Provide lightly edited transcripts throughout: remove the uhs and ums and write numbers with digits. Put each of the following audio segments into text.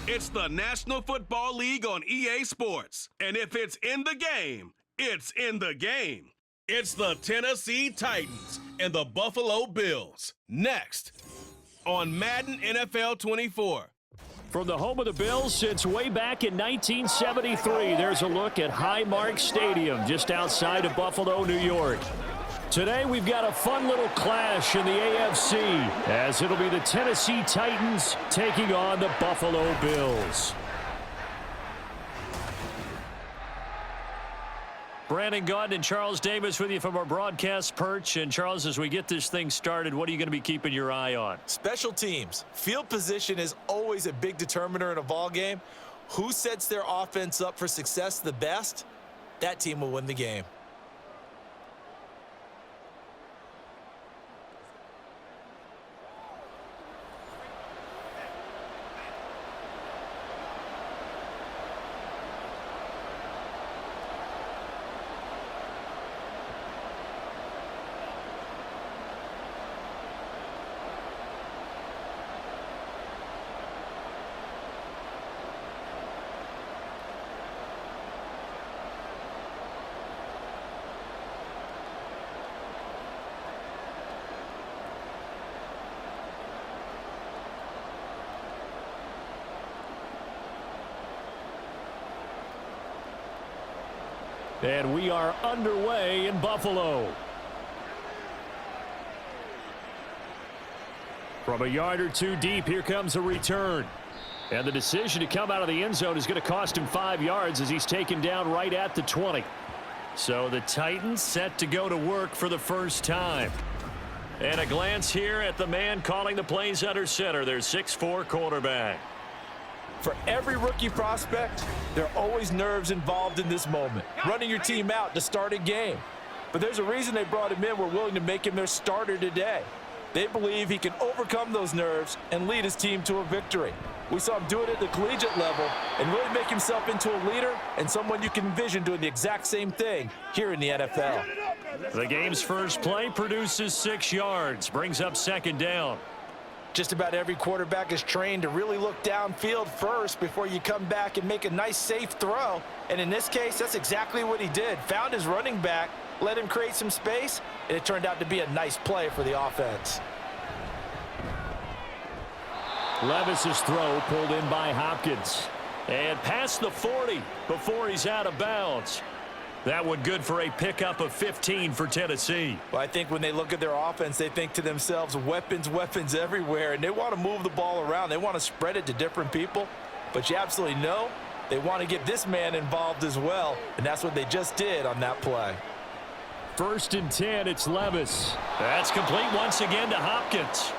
It's the National Football League on EA Sports. And if it's in the game, it's in the game. It's the Tennessee Titans and the Buffalo Bills. Next on Madden NFL 24. From the home of the Bills since way back in 1973, there's a look at Highmark Stadium just outside of Buffalo, New York. Today we've got a fun little clash in the AFC as it'll be the Tennessee Titans taking on the Buffalo Bills. Brandon Gaudin and Charles Davis with you from our broadcast perch. And Charles, as we get this thing started, what are you going to be keeping your eye on? Special teams. Field position is always a big determiner in a ball game. Who sets their offense up for success the best, that team will win the game. And we are underway in Buffalo. From a yard or two deep, here comes a return. And the decision to come out of the end zone is going to cost him 5 yards as he's taken down right at the 20. So the Titans set to go to work for the first time. And a glance here at the man calling the plays under center, their 6'4" quarterback. For every rookie prospect, there are always nerves involved in this moment. Running your team out to start a game. But there's a reason they brought him in. We're willing to make him their starter today. They believe he can overcome those nerves and lead his team to a victory. We saw him do it at the collegiate level and really make himself into a leader and someone you can envision doing the exact same thing here in the NFL. The game's first play produces 6 yards, brings up second down. Just about every quarterback is trained to really look downfield first before you come back and make a nice, safe throw. And in this case, that's exactly what he did. Found his running back, let him create some space, and it turned out to be a nice play for the offense. Levis's throw pulled in by Hopkins. And past the 40 before he's out of bounds. That one good for a pickup of 15 for Tennessee. Well, I think when they look at their offense, they think to themselves, weapons, weapons everywhere, and they want to move the ball around. They want to spread it to different people, but you absolutely know they want to get this man involved as well, and that's what they just did on that play. 1st and 10, it's Levis. That's complete once again to Hopkins.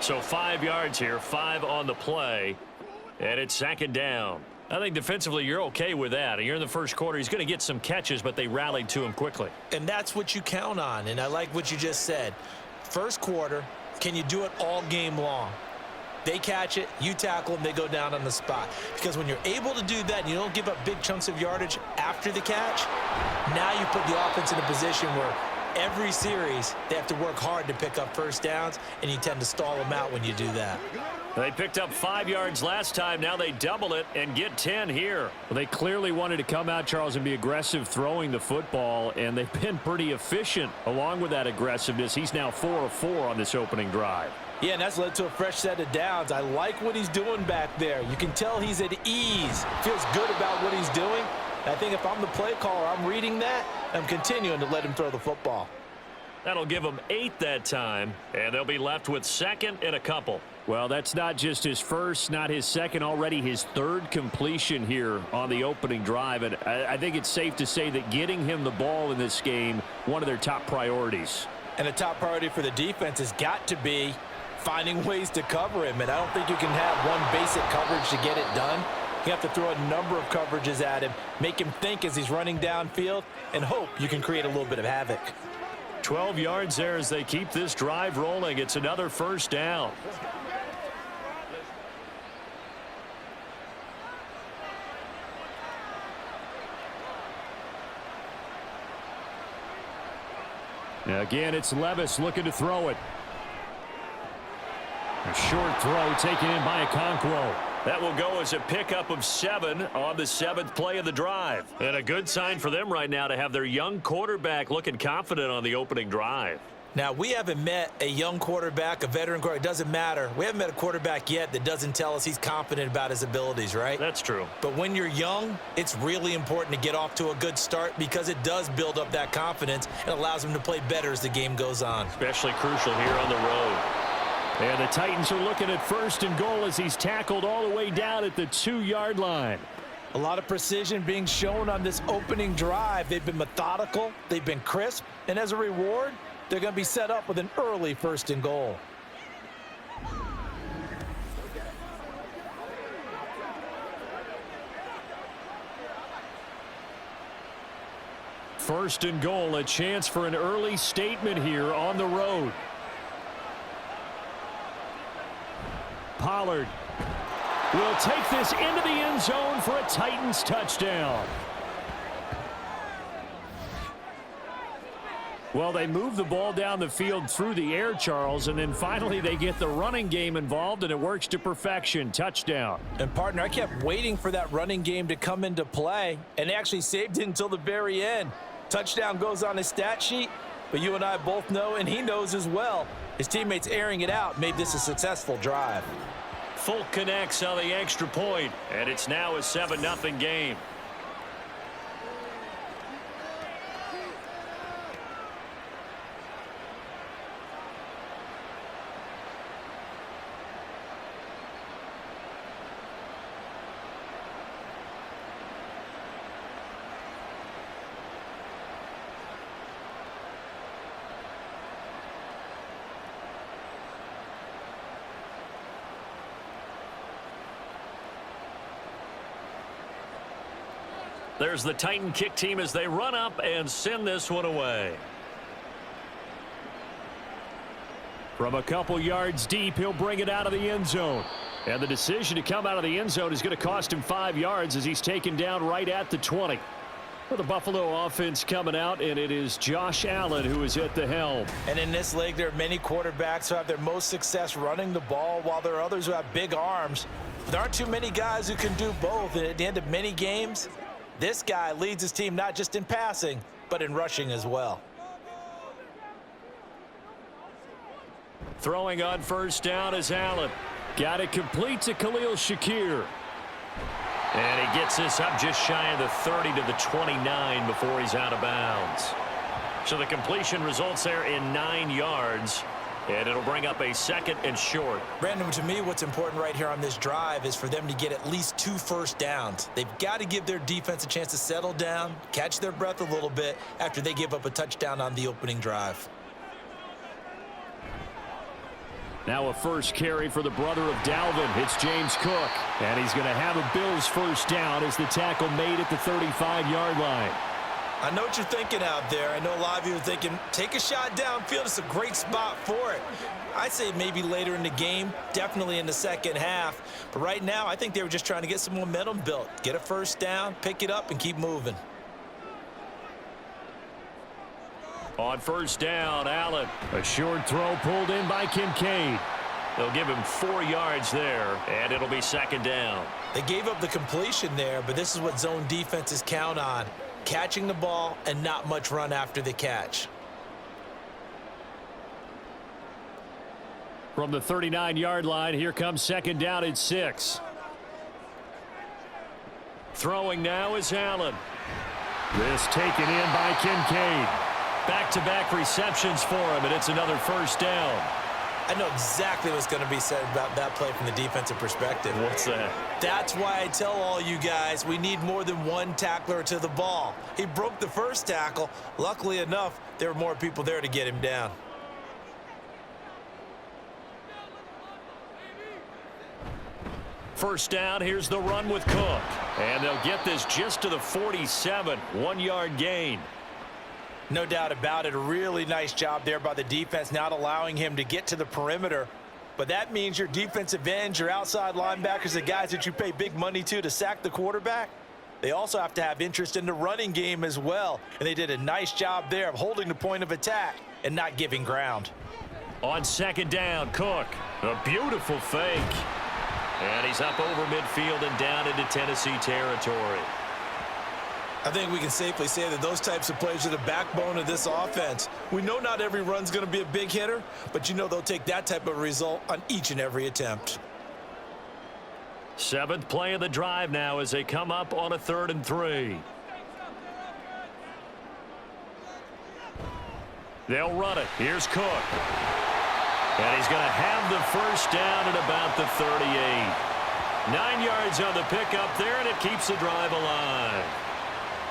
So 5 yards here, 5 on the play, and it's second down. I think defensively you're okay with that. You're in the first quarter. He's going to get some catches, but they rallied to him quickly. And that's what you count on, and I like what you just said. First quarter, can you do it all game long? They catch it, you tackle them, they go down on the spot. Because when you're able to do that and you don't give up big chunks of yardage after the catch, now you put the offense in a position where every series they have to work hard to pick up first downs, and you tend to stall them out when you do that. They picked up 5 yards last time. Now they double it and get 10 here. Well, they clearly wanted to come out, Charles, and be aggressive throwing the football, and they've been pretty efficient along with that aggressiveness. He's now 4 of 4 on this opening drive. Yeah, and that's led to a fresh set of downs. I like what he's doing back there. You can tell he's at ease. Feels good about what he's doing. I think if I'm the play caller, I'm reading that, I'm continuing to let him throw the football. That'll give them 8 that time, and they'll be left with 2nd and a couple. Well, that's not just his first, not his second, already his 3rd completion here on the opening drive. And I think it's safe to say that getting him the ball in this game, one of their top priorities. And a top priority for the defense has got to be finding ways to cover him. And I don't think you can have one basic coverage to get it done. You have to throw a number of coverages at him, make him think as he's running downfield, and hope you can create a little bit of havoc. 12 yards there as they keep this drive rolling. It's another first down. Now again, it's Levis looking to throw it. A short throw taken in by Okonkwo. That will go as a pickup of 7 on the 7th play of the drive. And a good sign for them right now to have their young quarterback looking confident on the opening drive. Now, we haven't met a young quarterback, a veteran quarterback. It doesn't matter. We haven't met a quarterback yet that doesn't tell us he's confident about his abilities, right? That's true. But when you're young, it's really important to get off to a good start because it does build up that confidence and allows him to play better as the game goes on. Especially crucial here on the road. And the Titans are looking at 1st and goal as he's tackled all the way down at the 2-yard line. A lot of precision being shown on this opening drive. They've been methodical. They've been crisp. And as a reward, they're going to be set up with an early 1st and goal. First and goal, a chance for an early statement here on the road. Pollard will take this into the end zone for a Titans touchdown. Well, they move the ball down the field through the air, Charles, and then finally they get the running game involved, and it works to perfection. Touchdown. And, partner, I kept waiting for that running game to come into play, and they actually saved it until the very end. Touchdown goes on his stat sheet, but you and I both know, and he knows as well, his teammates airing it out made this a successful drive. Folk connects on the extra point, and it's now a 7-0 game. There's the Titan kick team as they run up and send this one away. From a couple yards deep, he'll bring it out of the end zone. And the decision to come out of the end zone is going to cost him 5 yards as he's taken down right at the 20. For the Buffalo offense coming out, and it is Josh Allen who is at the helm. And in this league, there are many quarterbacks who have their most success running the ball, while there are others who have big arms. But there aren't too many guys who can do both. And at the end of many games, this guy leads his team not just in passing, but in rushing as well. Throwing on first down is Allen. Got it complete to Khalil Shakir. And he gets this up just shy of the 30 to the 29 before he's out of bounds. So the completion results there in 9 yards. And it'll bring up a 2nd and short. Brandon, to me, what's important right here on this drive is for them to get at least 2 first downs. They've got to give their defense a chance to settle down, catch their breath a little bit after they give up a touchdown on the opening drive. Now a first carry for the brother of Dalvin. It's James Cook. And he's going to have a Bills first down as the tackle made at the 35-yard line. I know what you're thinking out there. I know a lot of you are thinking, take a shot downfield. It's a great spot for it. I'd say maybe later in the game, definitely in the second half. But right now, I think they were just trying to get some momentum built. Get a first down, pick it up, and keep moving. On first down, Allen. A short throw pulled in by Kincaid. They'll give him 4 yards there, and it'll be 2nd down. They gave up the completion there, but this is what zone defenses count on. Catching the ball and not much run after the catch. From the 39-yard line, here comes 2nd down at 6. Throwing now is Allen. This taken in by Kincaid. Back-to-back receptions for him, and it's another first down. I know exactly what's going to be said about that play from the defensive perspective. What's that? That's why I tell all you guys we need more than one tackler to the ball. He broke the first tackle. Luckily enough, there were more people there to get him down. First down, here's the run with Cook. And they'll get this just to the 47, 1-yard gain. No doubt about it. A really nice job there by the defense, not allowing him to get to the perimeter. But that means your defensive ends, your outside linebackers, the guys that you pay big money to sack the quarterback, they also have to have interest in the running game as well. And they did a nice job there of holding the point of attack and not giving ground. On 2nd down, Cook. A beautiful fake. And he's up over midfield and down into Tennessee territory. I think we can safely say that those types of plays are the backbone of this offense. We know not every run's going to be a big hitter, but you know they'll take that type of result on each and every attempt. 7th play of the drive now as they come up on a 3rd and 3. They'll run it. Here's Cook. And he's going to have the first down at about the 38. 9 yards on the pickup there, and it keeps the drive alive.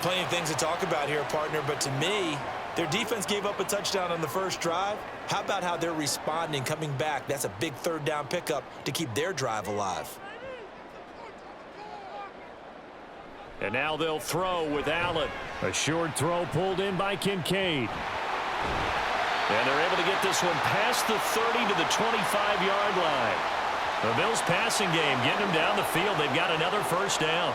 Plenty of things to talk about here, partner, but to me, their defense gave up a touchdown on the first drive. How about how they're responding, coming back? That's a big 3rd down pickup to keep their drive alive. And now they'll throw with Allen. A short throw pulled in by Kincaid. And they're able to get this one past the 30 to the 25-yard line. The Bills' passing game getting them down the field. They've got another first down.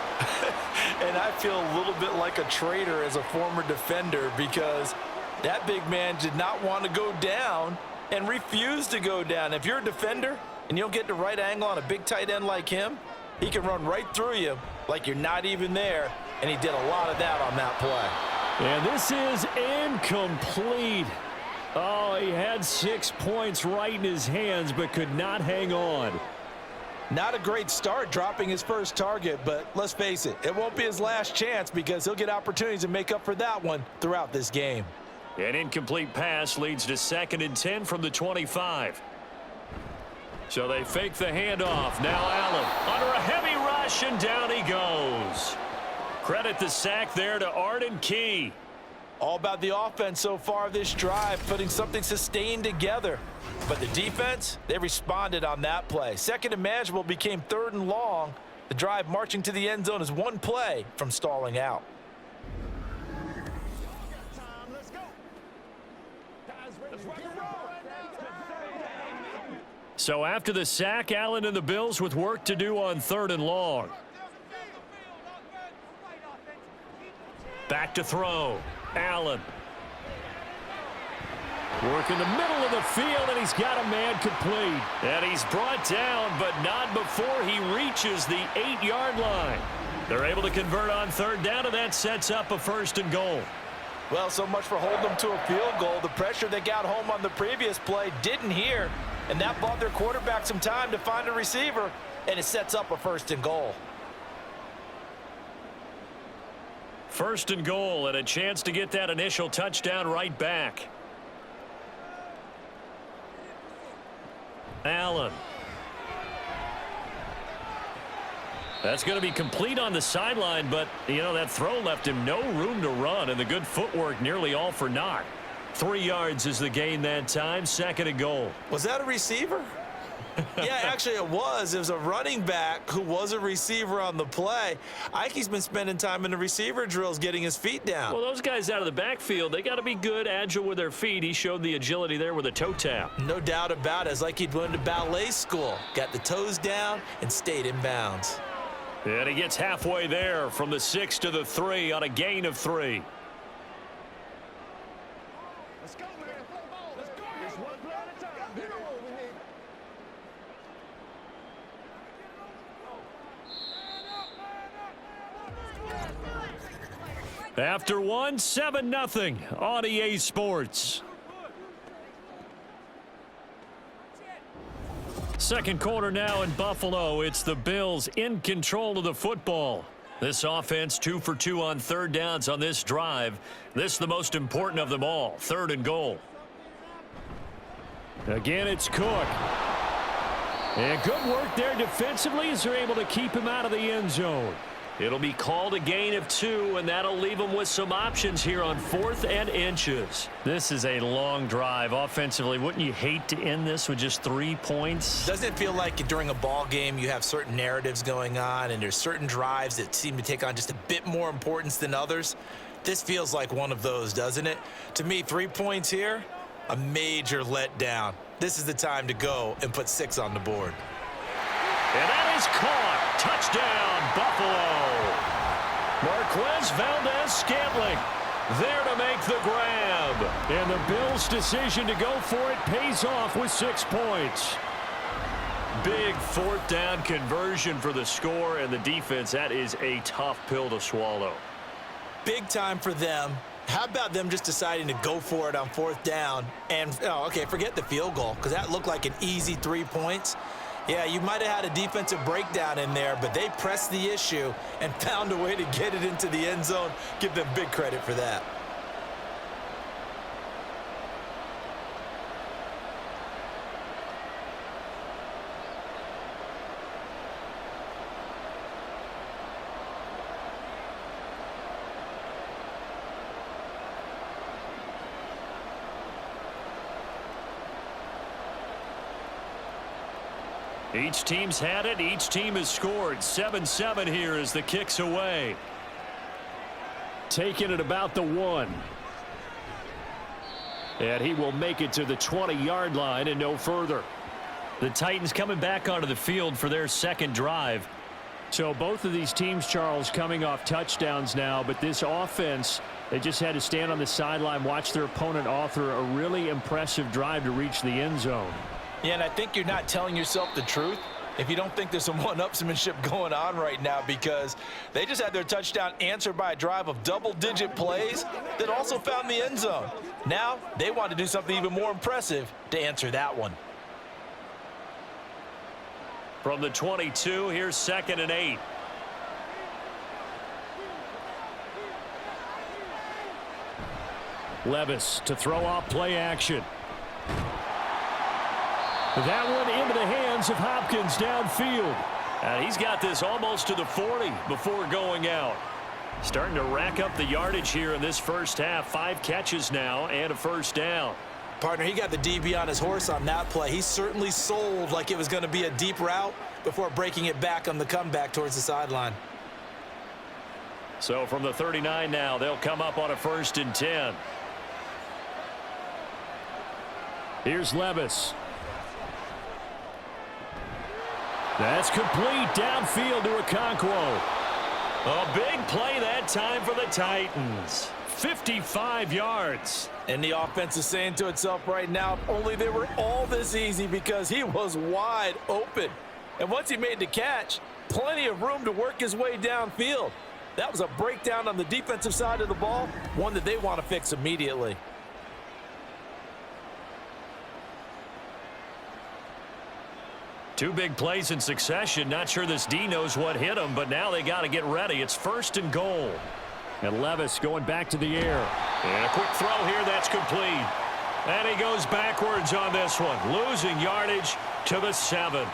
And I feel a little bit like a traitor as a former defender because that big man did not want to go down and refused to go down. If you're a defender and you don't get the right angle on a big tight end like him, he can run right through you like you're not even there, and he did a lot of that on that play. And this is incomplete. Oh, he had 6 points right in his hands but could not hang on. Not a great start dropping his first target, but let's face it, it won't be his last chance because he'll get opportunities to make up for that one throughout this game. An incomplete pass leads to 2nd and 10 from the 25. So they fake the handoff. Now Allen under a heavy rush, and down he goes. Credit the sack there to Arden Key. All about the offense so far this drive, putting something sustained together. But the defense, they responded on that play. 2nd and manageable became 3rd and long. The drive marching to the end zone is one play from stalling out. So after the sack, Allen and the Bills with work to do on 3rd and long. Back to throw. Allen. Work in the middle of the field, and he's got a man complete. And he's brought down, but not before he reaches the 8-yard line. They're able to convert on 3rd down, and that sets up a 1st and goal. Well, so much for holding them to a field goal. The pressure they got home on the previous play didn't hear, and that bought their quarterback some time to find a receiver, and it sets up a 1st and goal. 1st and goal, and a chance to get that initial touchdown right back. Allen. That's going to be complete on the sideline, but, you know, that throw left him no room to run, and the good footwork nearly all for naught. 3 yards is the gain that time, 2nd and goal. Was that a receiver? Yeah, actually it was. It was a running back who was a receiver on the play. Ike's been spending time in the receiver drills getting his feet down. Well, those guys out of the backfield, they got to be good, agile with their feet. He showed the agility there with a toe tap. No doubt about it. It's like he'd went to ballet school. Got the toes down and stayed in bounds. And he gets halfway there from the 6 to the 3 on a gain of 3. Let's go, man. Let's go. Just one play at a time. Get over here. After one, 7-0 on EA Sports. Second quarter now in Buffalo. It's the Bills in control of the football. This offense 2 for 2 on 3rd downs on this drive. This is the most important of them all, 3rd and goal. Again, it's Cook. And good work there defensively as they're able to keep him out of the end zone. It'll be called a gain of 2, and that'll leave them with some options here on 4th and inches. This is a long drive offensively. Wouldn't you hate to end this with just 3 points? Doesn't it feel like during a ball game you have certain narratives going on and there's certain drives that seem to take on just a bit more importance than others? This feels like one of those, doesn't it? To me, 3 points here, a major letdown. This is the time to go and put 6 on the board. And that is caught. Touchdown, Buffalo. Marquez Valdez-Scantling there to make the grab. And the Bills' decision to go for it pays off with 6 points. Big fourth down conversion for the score, and the defense, that is a tough pill to swallow. Big time for them. How about them just deciding to go for it on fourth down? And, forget the field goal, because that looked like an easy 3 points. Yeah, you might have had a defensive breakdown in there, but they pressed the issue and found a way to get it into the end zone. Give them big credit for that. Each team's had it. Each team has scored. 7-7 here as the kick's away. Taking it about the 1. And he will make it to the 20-yard line and no further. The Titans coming back onto the field for their second drive. So both of these teams, Charles, coming off touchdowns now, but this offense, they just had to stand on the sideline, watch their opponent author a really impressive drive to reach the end zone. Yeah, and I think you're not telling yourself the truth if you don't think there's some one-upsmanship going on right now, because they just had their touchdown answered by a drive of double-digit plays that also found the end zone. Now they want to do something even more impressive to answer that one. From the 22, here's 2nd and 8. Levis to throw off play action. That one into the hands of Hopkins downfield. And he's got this almost to the 40 before going out. Starting to rack up the yardage here in this first half. 5 catches now and a first down. Partner, he got the DB on his horse on that play. He certainly sold like it was going to be a deep route before breaking it back on the comeback towards the sideline. So from the 39 now, they'll come up on a 1st and 10. Here's Levis. That's complete downfield to Okonkwo. A big play that time for the Titans. 55 yards. And the offense is saying to itself right now, only they were all this easy because he was wide open. And once he made the catch, plenty of room to work his way downfield. That was a breakdown on the defensive side of the ball, one that they want to fix immediately. Two big plays in succession. Not sure this D knows what hit him, but now they got to get ready. It's 1st and goal. And Levis going back to the air. And a quick throw here. That's complete. And he goes backwards on this one. Losing yardage to the 7.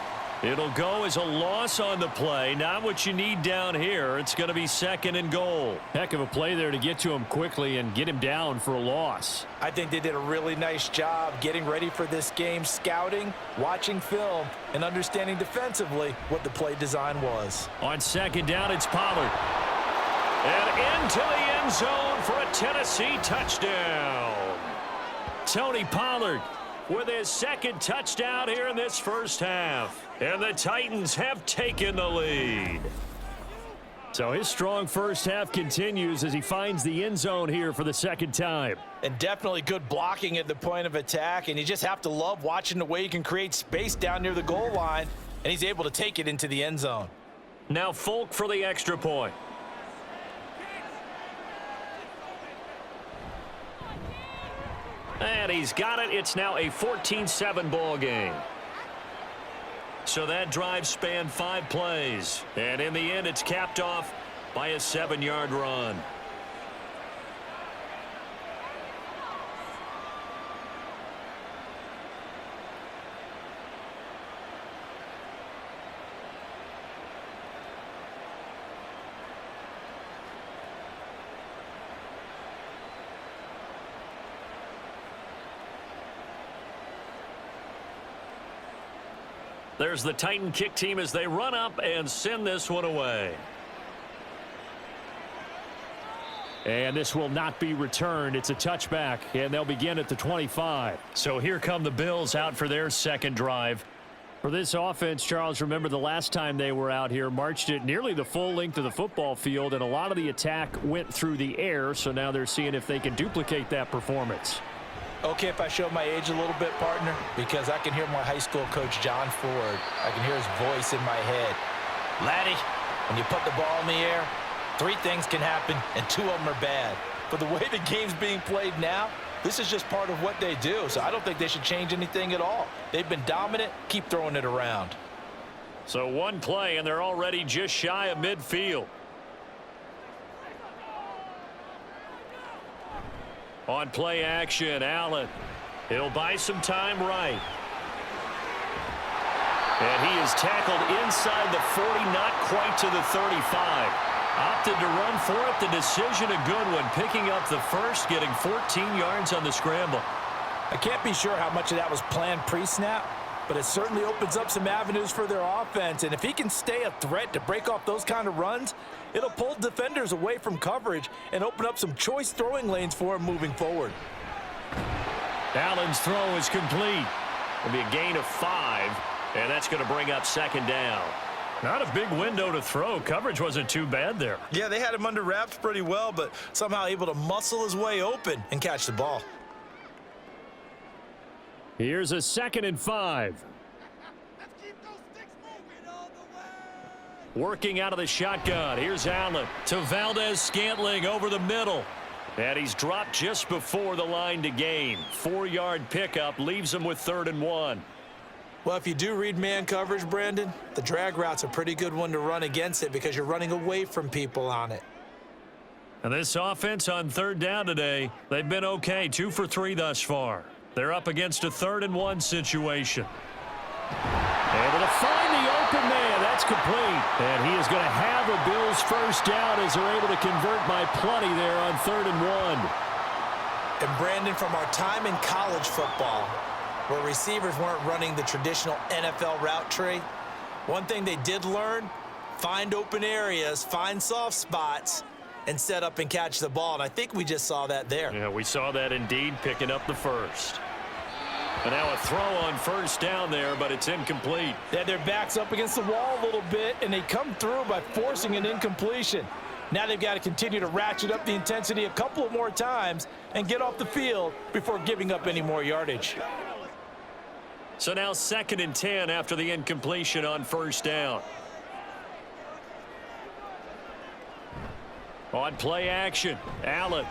It'll go as a loss on the play. Not what you need down here. It's going to be 2nd and goal. Heck of a play there to get to him quickly and get him down for a loss. I think they did a really nice job getting ready for this game, scouting, watching film, and understanding defensively what the play design was. On 2nd down, it's Pollard. And into the end zone for a Tennessee touchdown. Tony Pollard with his 2nd touchdown here in this first half. And the Titans have taken the lead. So his strong first half continues as he finds the end zone here for the 2nd time. And definitely good blocking at the point of attack. And you just have to love watching the way he can create space down near the goal line. And he's able to take it into the end zone. Now Folk for the extra point. And he's got it. It's now a 14-7 ball game. So that drive spanned 5 plays. And in the end, it's capped off by a 7-yard run. There's the Titan kick team as they run up and send this one away. And this will not be returned. It's a touchback, and they'll begin at the 25. So here come the Bills out for their 2nd drive. For this offense, Charles, remember the last time they were out here, marched it nearly the full length of the football field, and a lot of the attack went through the air. So now they're seeing if they can duplicate that performance. Okay, if I show my age a little bit, partner, because I can hear my high school coach, John Ford. I can hear his voice in my head. Laddie, when you put the ball in the air, 3 things can happen, and 2 of them are bad. But the way the game's being played now, this is just part of what they do, so I don't think they should change anything at all. They've been dominant. Keep throwing it around. So 1 play, and they're already just shy of midfield. On play action, Allen. He'll buy some time right. And he is tackled inside the 40, not quite to the 35. Opted to run for it. The decision a good one. Picking up the first, getting 14 yards on the scramble. I can't be sure how much of that was planned pre-snap, but it certainly opens up some avenues for their offense. And if he can stay a threat to break off those kind of runs, it'll pull defenders away from coverage and open up some choice throwing lanes for him moving forward. Allen's throw is complete. It'll be a gain of 5, and that's going to bring up 2nd down. Not a big window to throw. Coverage wasn't too bad there. Yeah, they had him under wraps pretty well, but somehow able to muscle his way open and catch the ball. Here's a 2nd and 5. Working out of the shotgun. Here's Allen to Valdez-Scantling over the middle. And he's dropped just before the line to gain. 4-yard pickup leaves him with 3rd and 1. Well, if you do read man coverage, Brandon, the drag route's a pretty good one to run against it because you're running away from people on it. And this offense on 3rd down today, they've been okay. 2 for 3 thus far. They're up against a 3rd and 1 situation. Able to find the open man. That's complete. And he is going to have a Bills first down as they're able to convert by plenty there on 3rd and 1. And Brandon, from our time in college football, where receivers weren't running the traditional NFL route tree, one thing they did learn, find open areas, find soft spots, and set up and catch the ball. And I think we just saw that there. Yeah, we saw that indeed, picking up the first. And now a throw on 1st down there, but it's incomplete. They had their backs up against the wall a little bit, and they come through by forcing an incompletion. Now they've got to continue to ratchet up the intensity a couple of more times and get off the field before giving up any more yardage. So now 2nd and 10 after the incompletion on 1st down. On play action, Allen.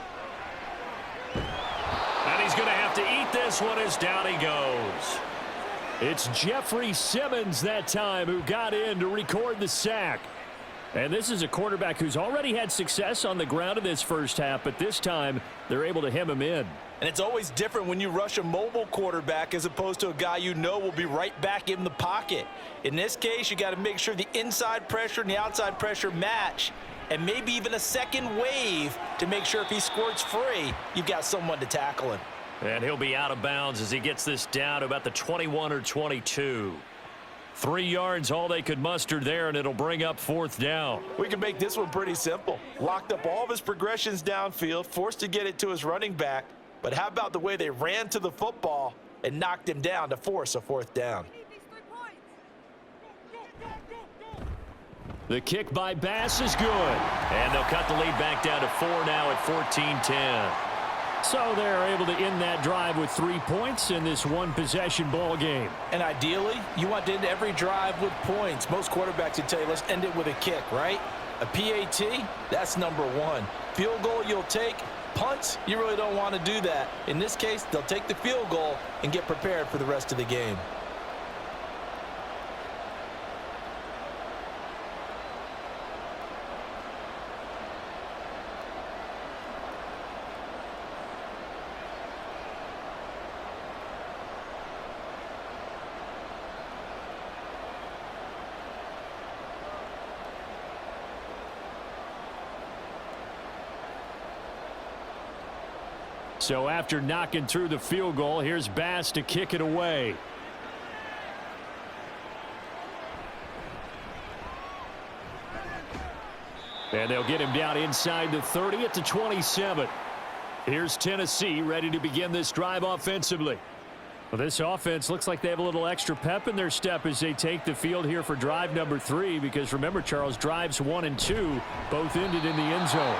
And he's going to have to eat this one as down he goes. It's Jeffrey Simmons that time who got in to record the sack. And this is a quarterback who's already had success on the ground in this first half, but this time they're able to hem him in. And it's always different when you rush a mobile quarterback as opposed to a guy you know will be right back in the pocket. In this case, you got to make sure the inside pressure and the outside pressure match, and maybe even a second wave to make sure if he squirts free, you've got someone to tackle him. And he'll be out of bounds as he gets this down to about the 21 or 22. 3 yards all they could muster there, and it'll bring up 4th down. We can make this one pretty simple. Locked up all of his progressions downfield, forced to get it to his running back. But how about the way they ran to the football and knocked him down to force a 4th down? The kick by Bass is good. And they'll cut the lead back down to 4 now at 14-10. So they're able to end that drive with 3 points in this one-possession ball game. And ideally, you want to end every drive with points. Most quarterbacks would tell you, let's end it with a kick, right? A PAT, that's number 1. Field goal you'll take. Punts, you really don't want to do that. In this case, they'll take the field goal and get prepared for the rest of the game. So after knocking through the field goal, here's Bass to kick it away. And they'll get him down inside the 30 at the 27. Here's Tennessee ready to begin this drive offensively. Well, this offense looks like they have a little extra pep in their step as they take the field here for drive number 3, because remember, Charles, drives 1 and 2 both ended in the end zone.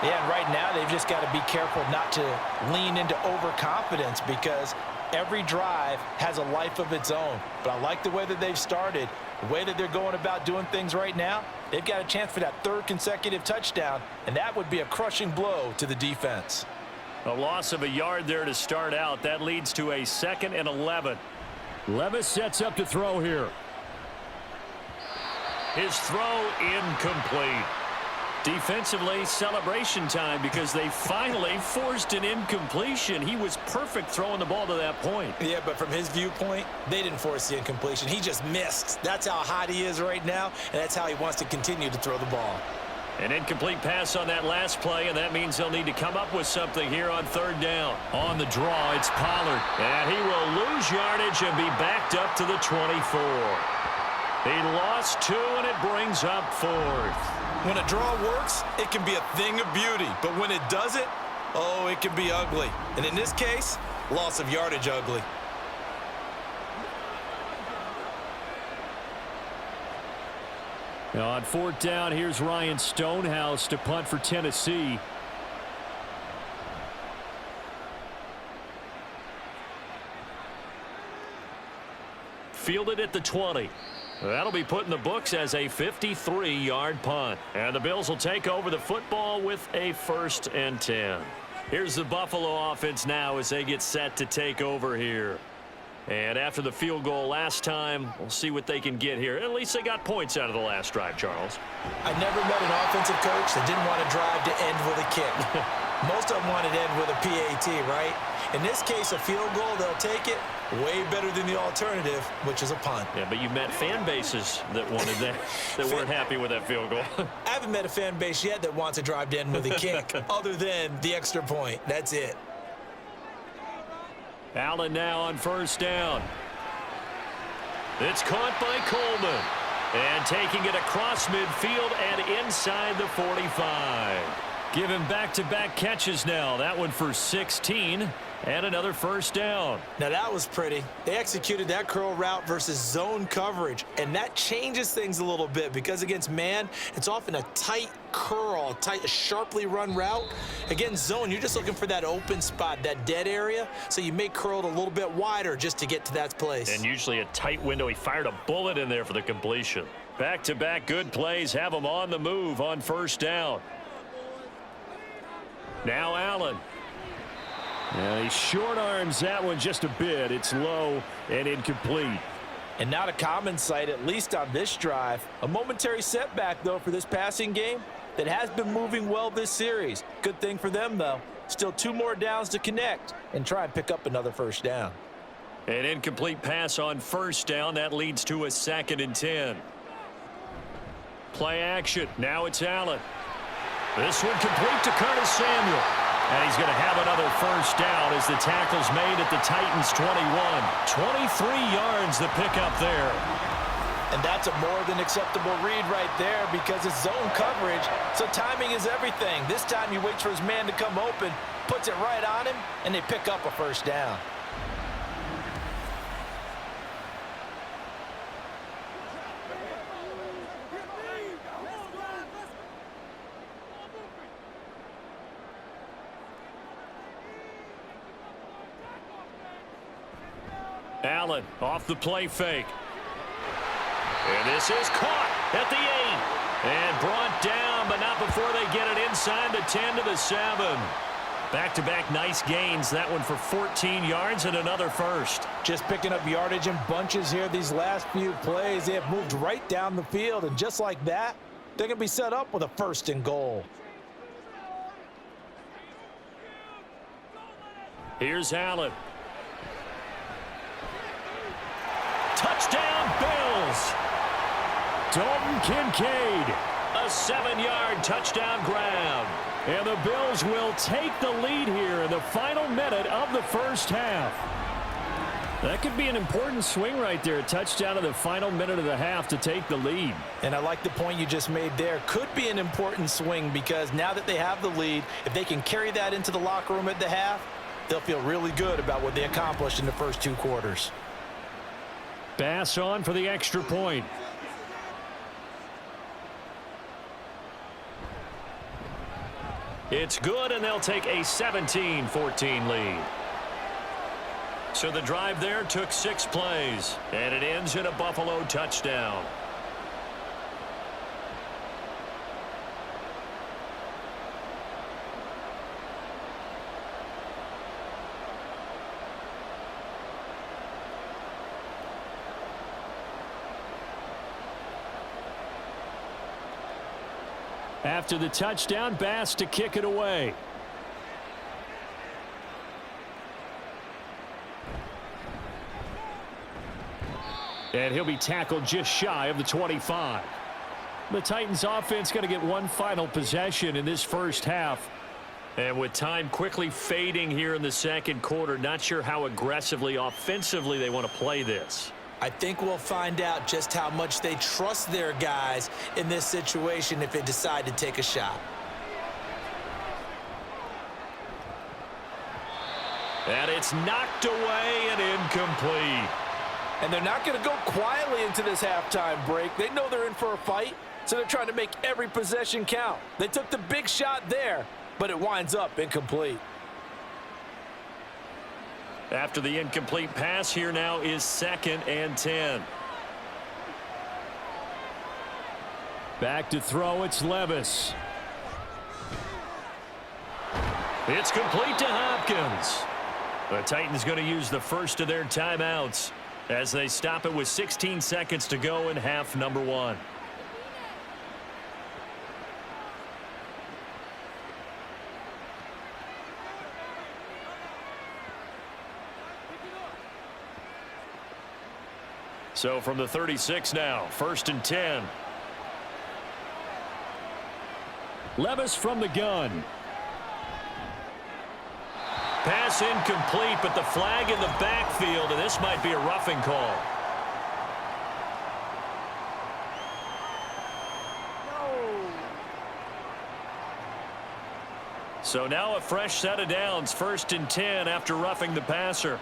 Yeah, and right now they've just got to be careful not to lean into overconfidence because every drive has a life of its own. But I like the way that they've started, the way that they're going about doing things right now. They've got a chance for that third consecutive touchdown, and that would be a crushing blow to the defense. A loss of a yard there to start out. That leads to a 2nd and 11. Levis sets up to throw here. His throw incomplete. Defensively, celebration time because they finally forced an incompletion. He was perfect throwing the ball to that point. Yeah, but from his viewpoint, they didn't force the incompletion. He just missed. That's how hot he is right now, and that's how he wants to continue to throw the ball. An incomplete pass on that last play, and that means they'll need to come up with something here on 3rd down. On the draw, it's Pollard. And he will lose yardage and be backed up to the 24. He lost 2, and it brings up 4th. When a draw works, it can be a thing of beauty. But when it doesn't, oh, it can be ugly. And in this case, loss of yardage ugly. Now on 4th down, here's Ryan Stonehouse to punt for Tennessee. Fielded at the 20. That'll be put in the books as a 53-yard punt. And the Bills will take over the football with a 1st and 10. Here's the Buffalo offense now as they get set to take over here. And after the field goal last time, we'll see what they can get here. At least they got points out of the last drive, Charles. I never met an offensive coach that didn't want to drive to end with a kick. Most of them wanted to end with a PAT, right? In this case, a field goal, they'll take it. Way better than the alternative, which is a punt. Yeah, but you met fan bases that wanted that, that weren't happy with that field goal. I haven't met a fan base yet that wants to drive to end with a kick, other than the extra point. That's it. Allen now on 1st down. It's caught by Coleman. And taking it across midfield and inside the 45. Give him back-to-back catches now. That one for 16 and another 1st down. Now that was pretty. They executed that curl route versus zone coverage, and that changes things a little bit because against man, it's often a tight curl, a sharply run route. Against zone, you're just looking for that open spot, that dead area, so you may curl it a little bit wider just to get to that place. And usually a tight window. He fired a bullet in there for the completion. Back-to-back good plays have him on the move on 1st down. Now Allen. Now he short arms that one just a bit. It's low and incomplete. And not a common sight, at least on this drive. A momentary setback, though, for this passing game that has been moving well this series. Good thing for them, though. Still 2 more downs to connect and try and pick up another 1st down. An incomplete pass on 1st down. That leads to a 2nd and 10. Play action. Now it's Allen. This one complete to Curtis Samuel. And he's going to have another 1st down as the tackle's made at the Titans' 21. 23 yards the pickup there. And that's a more than acceptable read right there because it's zone coverage, so timing is everything. This time he waits for his man to come open, puts it right on him, and they pick up a 1st down. Allen off the play fake. And this is caught at the 8. And brought down, but not before they get it inside the 10 to the 7. Back-to-back nice gains. That one for 14 yards and another 1st. Just picking up yardage in bunches here these last few plays. They have moved right down the field, and just like that, they're going to be set up with a 1st and goal. Here's Allen. Touchdown, Bills. Dalton Kincaid. A 7-yard touchdown grab. And the Bills will take the lead here in the final minute of the 1st half. That could be an important swing right there. A touchdown in the final minute of the half to take the lead. And I like the point you just made there. Could be an important swing because now that they have the lead, if they can carry that into the locker room at the half, they'll feel really good about what they accomplished in the first 2 quarters. Bass on for the extra point. It's good, and they'll take a 17-14 lead. So the drive there took 6 plays, and it ends in a Buffalo touchdown. After the touchdown, Bass to kick it away. And he'll be tackled just shy of the 25. The Titans offense going to get one final possession in this first half. And with time quickly fading here in the second quarter, not sure how aggressively offensively they want to play this. I think we'll find out just how much they trust their guys in this situation if they decide to take a shot. And it's knocked away and incomplete. And they're not going to go quietly into this halftime break. They know they're in for a fight, so they're trying to make every possession count. They took the big shot there, but it winds up incomplete. After the incomplete pass, here now is 2nd and 10. Back to throw, it's Levis. It's complete to Hopkins. The Titans going to use the first of their timeouts as they stop it with 16 seconds to go in half number 1. So from the 36 now, 1st and 10. Levis from the gun. Pass incomplete, but the flag in the backfield, and this might be a roughing call. So now a fresh set of downs, 1st and 10 after roughing the passer.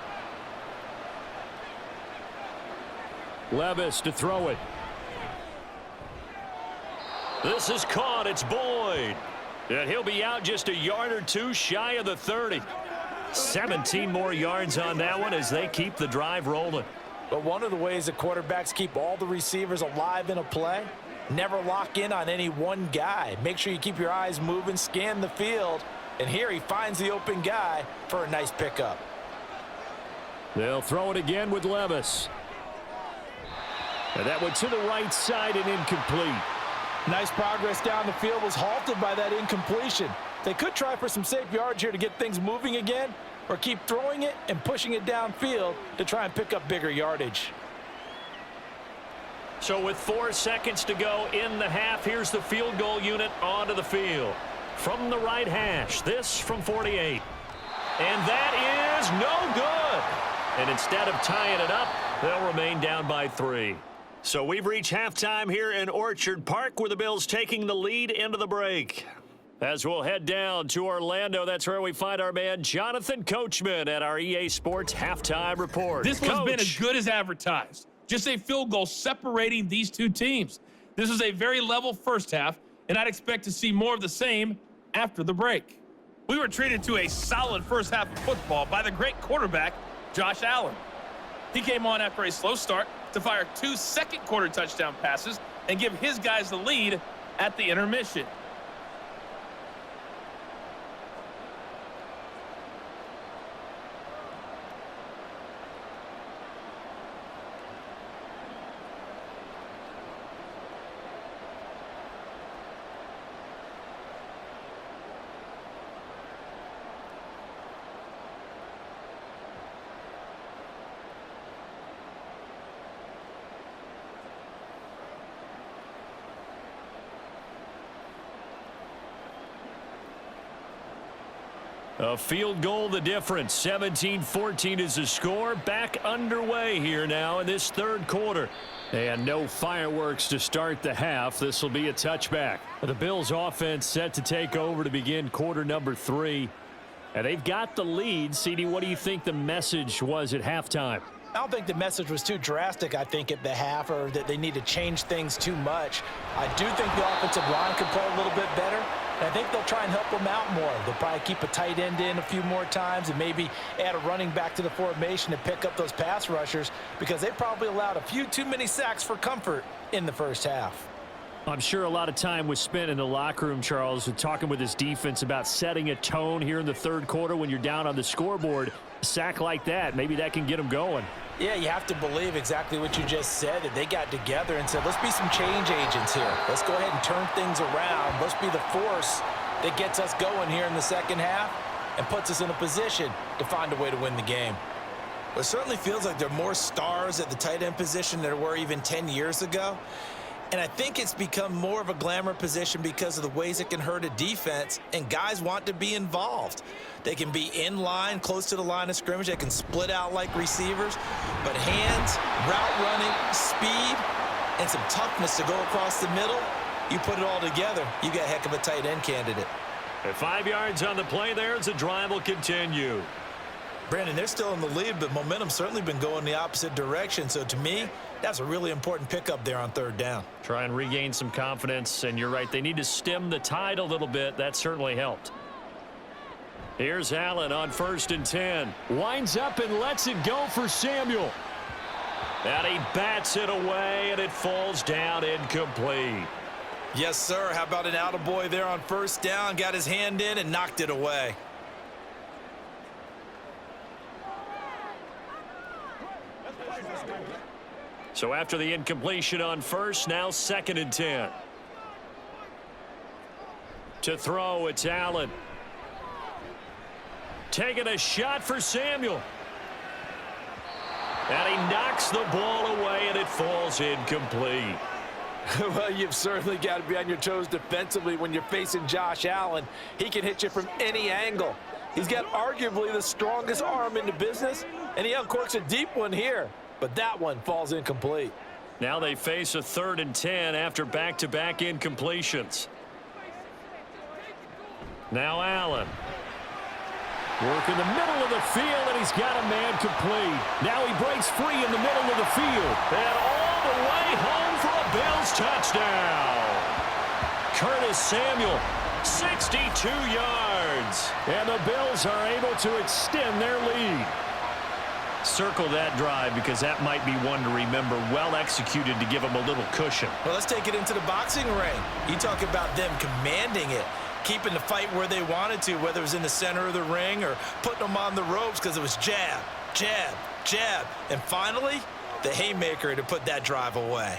Levis to throw it. This is caught. It's Boyd. And he'll be out just a yard or two shy of the 30. 17 more yards on that one as they keep the drive rolling. But one of the ways that quarterbacks keep all the receivers alive in a play, never lock in on any one guy. Make sure you keep your eyes moving, scan the field. And here he finds the open guy for a nice pickup. They'll throw it again with Levis. And that one to the right side and incomplete. Nice progress down the field was halted by that incompletion. They could try for some safe yards here to get things moving again, or keep throwing it and pushing it downfield to try and pick up bigger yardage. So with 4 seconds to go in the half, here's the field goal unit onto the field. From the right hash, this from 48. And that is no good. And instead of tying it up, they'll remain down by 3. So we've reached halftime here in Orchard Park, where the Bills taking the lead into the break. As we'll head down to Orlando, that's where we find our man Jonathan Coachman at our EA Sports Halftime Report. This one's been as good as advertised. Just a field goal separating these two teams. This was a very level first half, and I'd expect to see more of the same after the break. We were treated to a solid first half of football by the great quarterback, Josh Allen. He came on after a slow start to fire 2 second-quarter touchdown passes and give his guys the lead at the intermission. A field goal the difference. 17-14 is the score. Back underway here now in this third quarter. And no fireworks to start the half. This will be a touchback. The Bills offense set to take over to begin quarter number 3. And they've got the lead. CD, what do you think the message was at halftime? I don't think the message was too drastic, I think, at the half, or that they need to change things too much. I do think the offensive line could play a little bit better. And I think they'll try and help him out more. They'll probably keep a tight end in a few more times and maybe add a running back to the formation to pick up those pass rushers because they probably allowed a few too many sacks for comfort in the first half. I'm sure a lot of time was spent in the locker room, Charles, talking with his defense about setting a tone here in the third quarter when you're down on the scoreboard. A sack like that, maybe that can get them going. Yeah, you have to believe exactly what you just said, that they got together and said, let's be some change agents here. Let's go ahead and turn things around. Let's be the force that gets us going here in the second half and puts us in a position to find a way to win the game. Well, it certainly feels like there are more stars at the tight end position than there were even 10 years ago. And I think it's become more of a glamour position because of the ways it can hurt a defense, and guys want to be involved. They can be in line, close to the line of scrimmage. They can split out like receivers. But hands, route running, speed, and some toughness to go across the middle, you put it all together, you got a heck of a tight end candidate. At 5 yards on the play there as the drive will continue. Brandon, they're still in the lead, but momentum's certainly been going the opposite direction. So to me, that's a really important pickup there on third down. Try and regain some confidence, and you're right, they need to stem the tide a little bit. That certainly helped. Here's Allen on 1st and 10. Winds up and lets it go for Samuel. And he bats it away, and it falls down incomplete. Yes, sir. How about an attaboy there on first down? Got his hand in and knocked it away. So after the incompletion on first, now 2nd and 10. To throw, it's Allen. Taking a shot for Samuel. And he knocks the ball away, and it falls incomplete. Well, you've certainly got to be on your toes defensively when you're facing Josh Allen. He can hit you from any angle. He's got arguably the strongest arm in the business, and he uncorks a deep one here. But that one falls incomplete. Now they face a 3rd and 10 after back-to-back incompletions. Now Allen. Work in the middle of the field, and he's got a man complete. Now he breaks free in the middle of the field. And all the way home for a Bills touchdown. Curtis Samuel, 62 yards. And the Bills are able to extend their lead. Circle that drive because that might be one to remember. Well executed to give them a little cushion. Well, let's take it into the boxing ring. You talk about them commanding it, keeping the fight where they wanted to, whether it was in the center of the ring or putting them on the ropes because it was jab, jab, jab. And finally, the haymaker to put that drive away.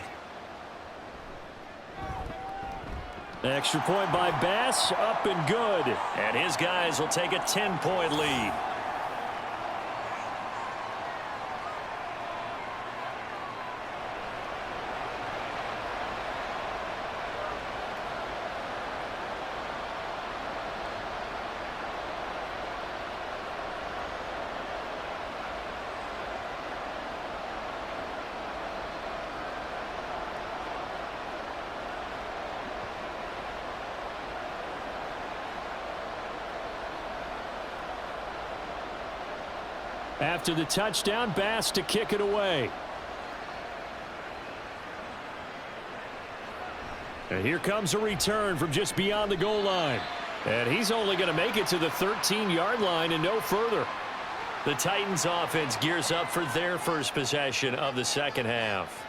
Extra point by Bass, up and good. And his guys will take a 10-point lead. After the touchdown, Bass to kick it away. And here comes a return from just beyond the goal line. And he's only going to make it to the 13-yard line and no further. The Titans offense gears up for their first possession of the second half.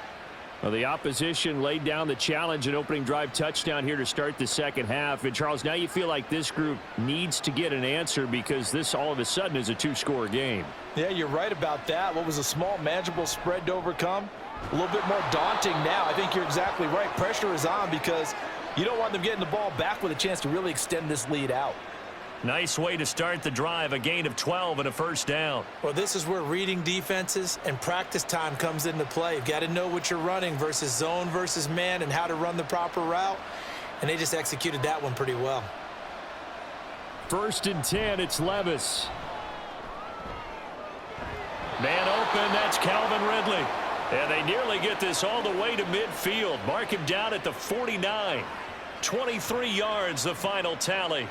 Well, the opposition laid down the challenge and opening drive touchdown here to start the second half. And, Charles, now you feel like this group needs to get an answer because this all of a sudden is a two-score game. Yeah, you're right about that. What was a small, manageable spread to overcome? A little bit more daunting now. I think you're exactly right. Pressure is on because you don't want them getting the ball back with a chance to really extend this lead out. Nice way to start the drive, a gain of 12 and a first down. Well, this is where reading defenses and practice time comes into play. You've got to know what you're running versus zone versus man and how to run the proper route. And they just executed that one pretty well. 1st and 10, it's Levis. Man open, that's Calvin Ridley. And they nearly get this all the way to midfield. Mark him down at the 49. 23 yards, the final tally.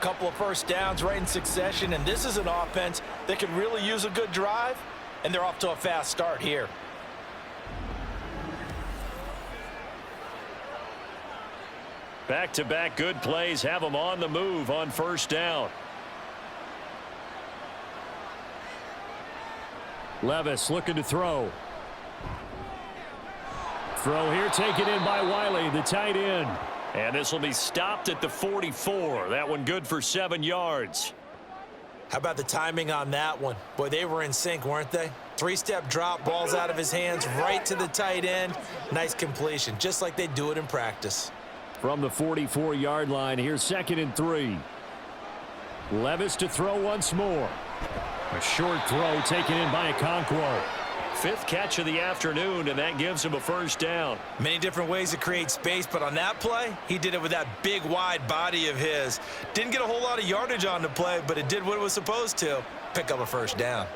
Couple of first downs right in succession, and this is an offense that can really use a good drive, and they're off to a fast start here. Back-to-back good plays have them on the move on first down. Levis looking to throw. Throw here taken in by Wiley, the tight end. And this will be stopped at the 44. That one good for 7 yards. How about the timing on that one? Boy, they were in sync, weren't they? Three-step drop, balls out of his hands, right to the tight end. Nice completion, just like they do it in practice. From the 44-yard line, here's 2nd and 3. Levis to throw once more. A short throw taken in by Okonkwo. 5th catch of the afternoon, and that gives him a first down. Many different ways to create space, but on that play, he did it with that big, wide body of his. Didn't get a whole lot of yardage on the play, but it did what it was supposed to. Pick up a first down.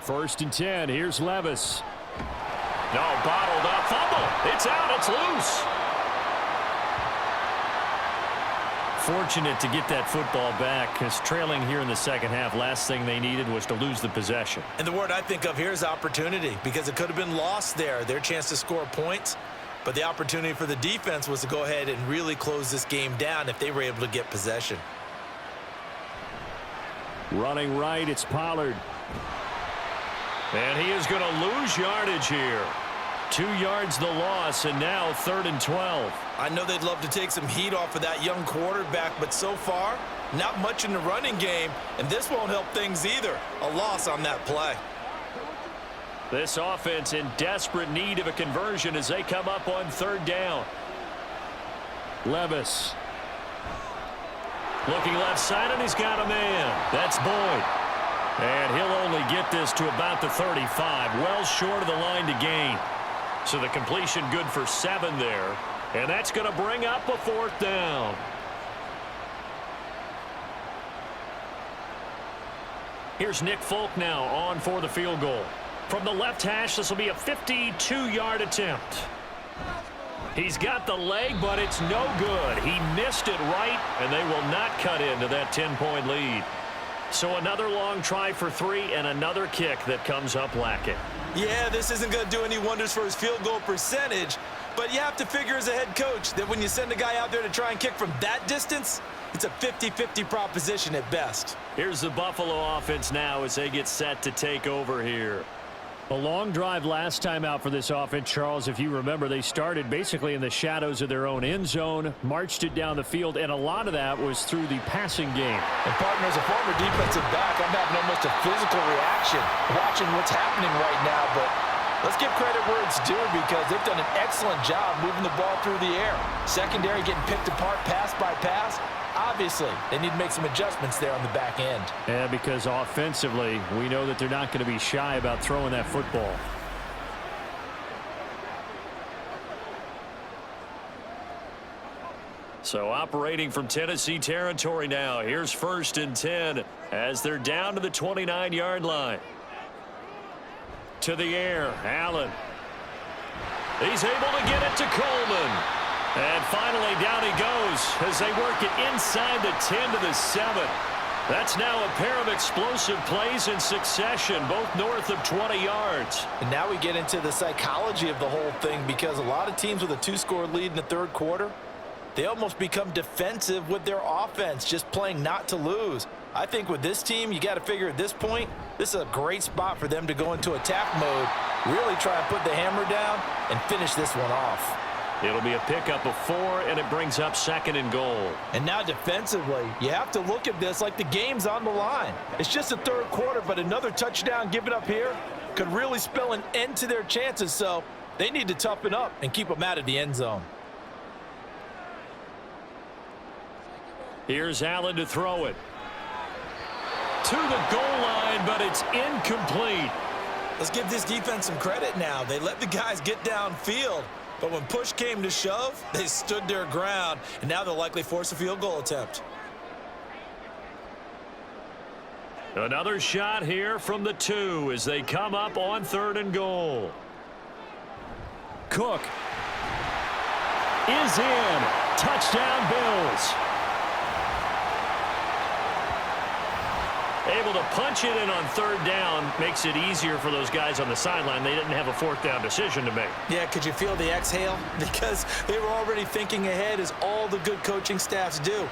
First and 10. Here's Levis. No, bottled up. Fumble. It's out. It's loose. Fortunate to get that football back, because trailing here in the second half, last thing they needed was to lose the possession. And the word I think of here is opportunity, because it could have been lost there. Their chance to score points, but the opportunity for the defense was to go ahead and really close this game down if they were able to get possession. Running right, it's Pollard. And he is going to lose yardage here. 2 yards the loss, and now 3rd and 12. I know they'd love to take some heat off of that young quarterback, but so far, not much in the running game, and this won't help things either. A loss on that play. This offense in desperate need of a conversion as they come up on 3rd down. Levis. Looking left side, and he's got a man. That's Boyd. And he'll only get this to about the 35, well short of the line to gain. So the completion good for 7 there. And that's going to bring up a 4th down. Here's Nick Folk now on for the field goal. From the left hash, this will be a 52-yard attempt. He's got the leg, but it's no good. He missed it right, and they will not cut into that 10-point lead. So another long try for 3 and another kick that comes up lacking. Yeah, this isn't going to do any wonders for his field goal percentage, but you have to figure as a head coach that when you send a guy out there to try and kick from that distance, it's a 50-50 proposition at best. Here's the Buffalo offense now as they get set to take over here. A long drive last time out for this offense, Charles. If you remember, they started basically in the shadows of their own end zone, marched it down the field, and a lot of that was through the passing game. And partner, as a former defensive back, I'm having almost a physical reaction watching what's happening right now, but let's give credit where it's due because they've done an excellent job moving the ball through the air. Secondary getting picked apart pass by pass. Obviously, they need to make some adjustments there on the back end. Yeah, because offensively, we know that they're not going to be shy about throwing that football. So operating from Tennessee territory now. Here's 1st and 10 as they're down to the 29-yard line. To the air, Allen. He's able to get it to Coleman. And finally, down he goes as they work it inside the 10 to the 7. That's now a pair of explosive plays in succession, both north of 20 yards. And now we get into the psychology of the whole thing because a lot of teams with a 2-score lead in the 3rd quarter, they almost become defensive with their offense, just playing not to lose. I think with this team, you got to figure at this point, this is a great spot for them to go into attack mode, really try and put the hammer down and finish this one off. It'll be a pickup of 4, and it brings up 2nd and goal. And now defensively, you have to look at this like the game's on the line. It's just the 3rd quarter, but another touchdown given up here could really spell an end to their chances, so they need to toughen up and keep them out of the end zone. Here's Allen to throw it. To the goal line, but it's incomplete. Let's give this defense some credit now. They let the guys get downfield, but when push came to shove, they stood their ground, and now they'll likely force a field goal attempt. Another shot here from the 2 as they come up on 3rd and goal. Cook is in. Touchdown, Bills. Able able to punch it in on third down makes it easier for those guys on the sideline. They didn't have a fourth down decision to make. Yeah, could you feel the exhale? Because they were already thinking ahead, as all the good coaching staffs do.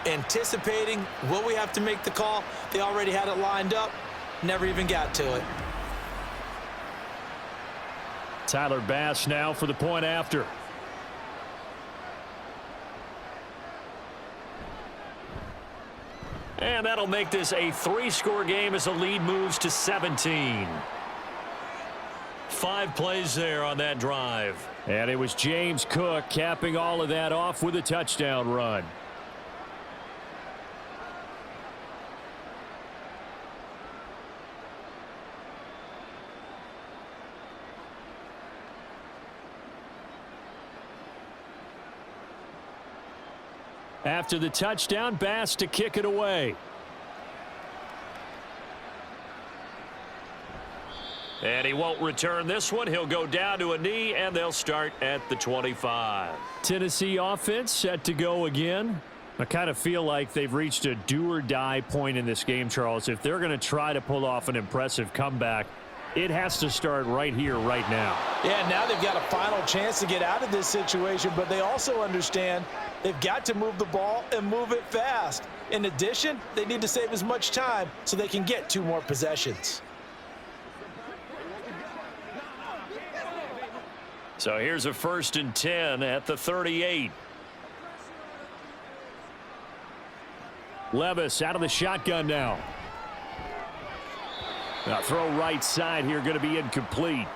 Anticipating, will we have to make the call? They already had it lined up, never even got to it. Tyler Bass now for the point after. And that'll make this a 3-score game as the lead moves to 17. 5 plays there on that drive. And it was James Cook capping all of that off with a touchdown run. After the touchdown, Bass to kick it away. And he won't return this one. He'll go down to a knee, and they'll start at the 25. Tennessee offense set to go again. I kind of feel like they've reached a do-or-die point in this game, Charles. If they're going to try to pull off an impressive comeback, it has to start right here, right now. Yeah, now they've got a final chance to get out of this situation, but they also understand they've got to move the ball and move it fast. In addition, they need to save as much time so they can get 2 more possessions. So here's a 1st and 10 at the 38. Levis out of the shotgun now. Now throw right side here, going to be incomplete.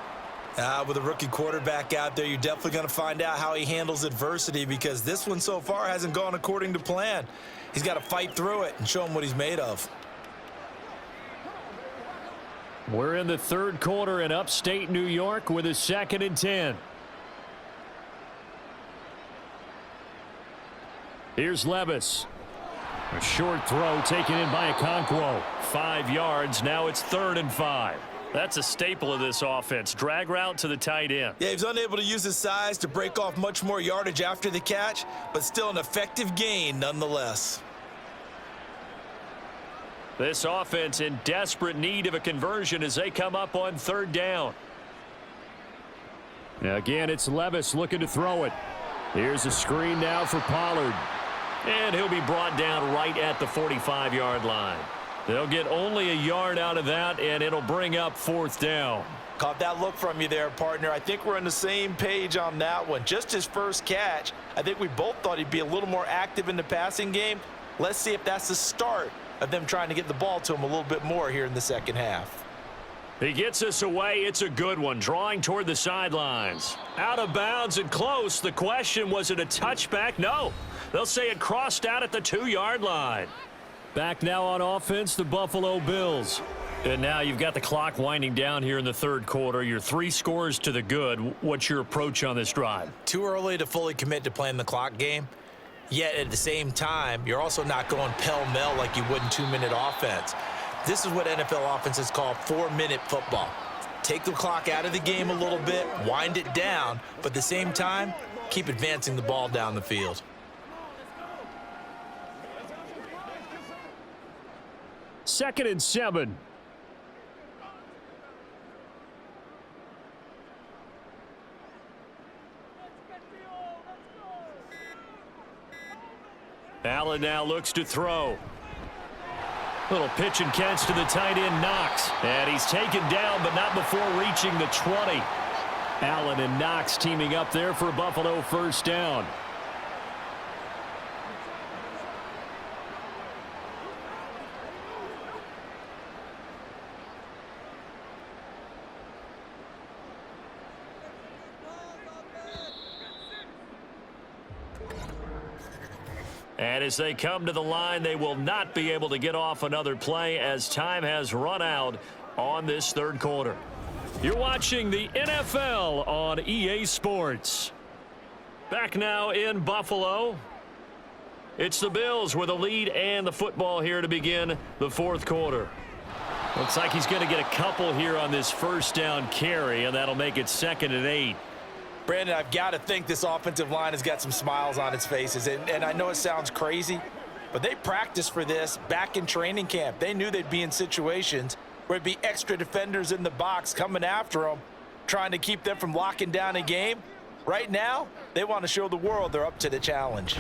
With a rookie quarterback out there, you're definitely going to find out how he handles adversity, because this one so far hasn't gone according to plan. He's got to fight through it and show him what he's made of. We're in the 3rd quarter in upstate New York with a 2nd and 10. Here's Levis. A short throw taken in by Okonkwo. 5 yards. Now it's 3rd and 5. That's a staple of this offense. Drag route to the tight end. Yeah, he's unable to use his size to break off much more yardage after the catch, but still an effective gain nonetheless. This offense in desperate need of a conversion as they come up on 3rd down. Now again, it's Levis looking to throw it. Here's a screen now for Pollard. And he'll be brought down right at the 45-yard line. They'll get only a yard out of that, and it'll bring up 4th down. Caught that look from you there, partner. I think we're on the same page on that one. Just his first catch. I think we both thought he'd be a little more active in the passing game. Let's see if that's the start of them trying to get the ball to him a little bit more here in the 2nd half. He gets us away. It's a good one. Drawing toward the sidelines. Out of bounds and close. The question, was it a touchback? No. They'll say it crossed out at the 2-yard line. Back now on offense, the Buffalo Bills. And now you've got the clock winding down here in the 3rd quarter. You're 3 scores to the good. What's your approach on this drive? Too early to fully commit to playing the clock game. Yet at the same time, you're also not going pell-mell like you would in 2-minute offense. This is what NFL offenses call 4-minute football. Take the clock out of the game a little bit, wind it down, but at the same time, keep advancing the ball down the field. Second and 7. Allen now looks to throw. Little pitch and catch to the tight end, Knox. And he's taken down, but not before reaching the 20. Allen and Knox teaming up there for a Buffalo 1st down. And as they come to the line, they will not be able to get off another play as time has run out on this 3rd quarter. You're watching the NFL on EA Sports. Back now in Buffalo. It's the Bills with a lead and the football here to begin the 4th quarter. Looks like he's going to get a couple here on this 1st down carry, and that'll make it 2nd and 8. Brandon, I've got to think this offensive line has got some smiles on its faces. And I know it sounds crazy, but they practiced for this back in training camp. They knew they'd be in situations where it'd be extra defenders in the box coming after them, trying to keep them from locking down a game. Right now, they want to show the world they're up to the challenge.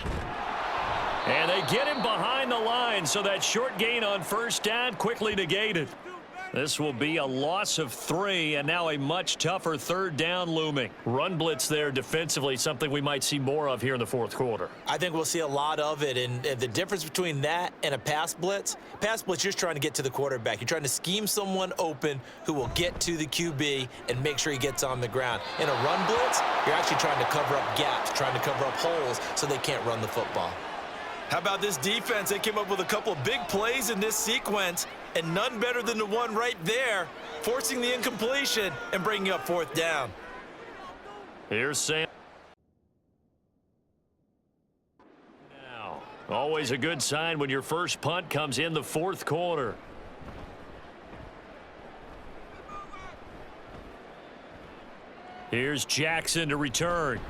And they get him behind the line, so that short gain on first down quickly negated. This will be a loss of 3, and now a much tougher third down looming. Run blitz there defensively, something we might see more of here in the fourth quarter. I think we'll see a lot of it, and the difference between that and a pass blitz, you're just trying to get to the quarterback. You're trying to scheme someone open who will get to the QB and make sure he gets on the ground. In a run blitz, you're actually trying to cover up gaps, trying to cover up holes so they can't run the football. How about this defense? They came up with a couple of big plays in this sequence, and none better than the one right there, forcing the incompletion and bringing up fourth down. Here's Sam. Now, always a good sign when your first punt comes in the fourth quarter. Here's Jackson to return.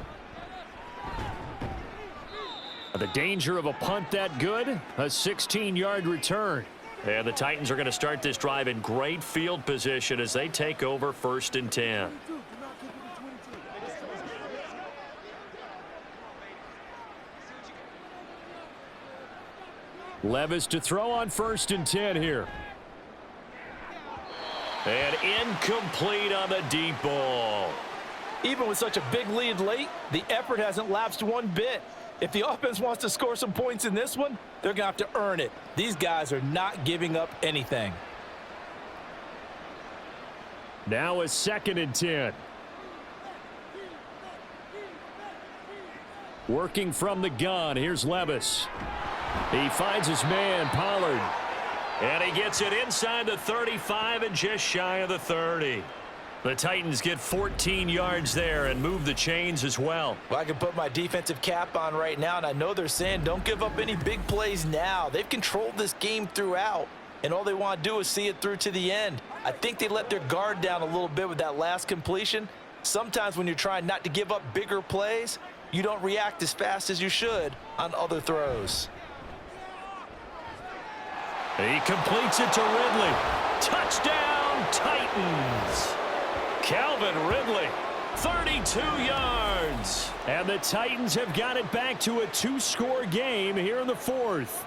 The danger of a punt that good, a 16-yard return. And the Titans are going to start this drive in great field position as they take over 1st and 10. Levis to throw on 1st and 10 here. And incomplete on the deep ball. Even with such a big lead late, the effort hasn't lapsed one bit. If the offense wants to score some points in this one, they're going to have to earn it. These guys are not giving up anything. Now a 2nd and 10. Working from the gun, here's Levis. He finds his man, Pollard. And he gets it inside the 35 and just shy of the 30. The Titans get 14 yards there and move the chains as well. Well, I can put my defensive cap on right now, and I know they're saying don't give up any big plays now. They've controlled this game throughout, and all they want to do is see it through to the end. I think they let their guard down a little bit with that last completion. Sometimes when you're trying not to give up bigger plays, you don't react as fast as you should on other throws. He completes it to Ridley. Touchdown, Titans! Calvin Ridley, 32 yards. And the Titans have got it back to a 2-score game here in the 4th.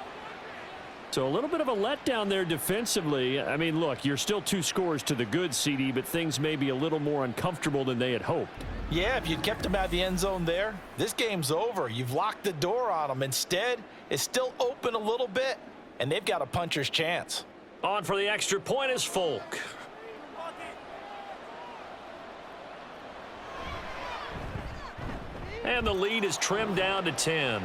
So a little bit of a letdown there defensively. I mean, look, you're still 2 scores to the good, CD, but things may be a little more uncomfortable than they had hoped. Yeah, if you'd kept them out of the end zone there, this game's over. You've locked the door on them. Instead, it's still open a little bit, and they've got a puncher's chance. On for the extra point is Folk. And the lead is trimmed down to 10.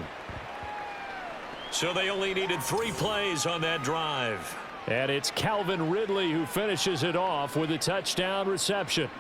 So they only needed 3 plays on that drive. And it's Calvin Ridley who finishes it off with a touchdown reception.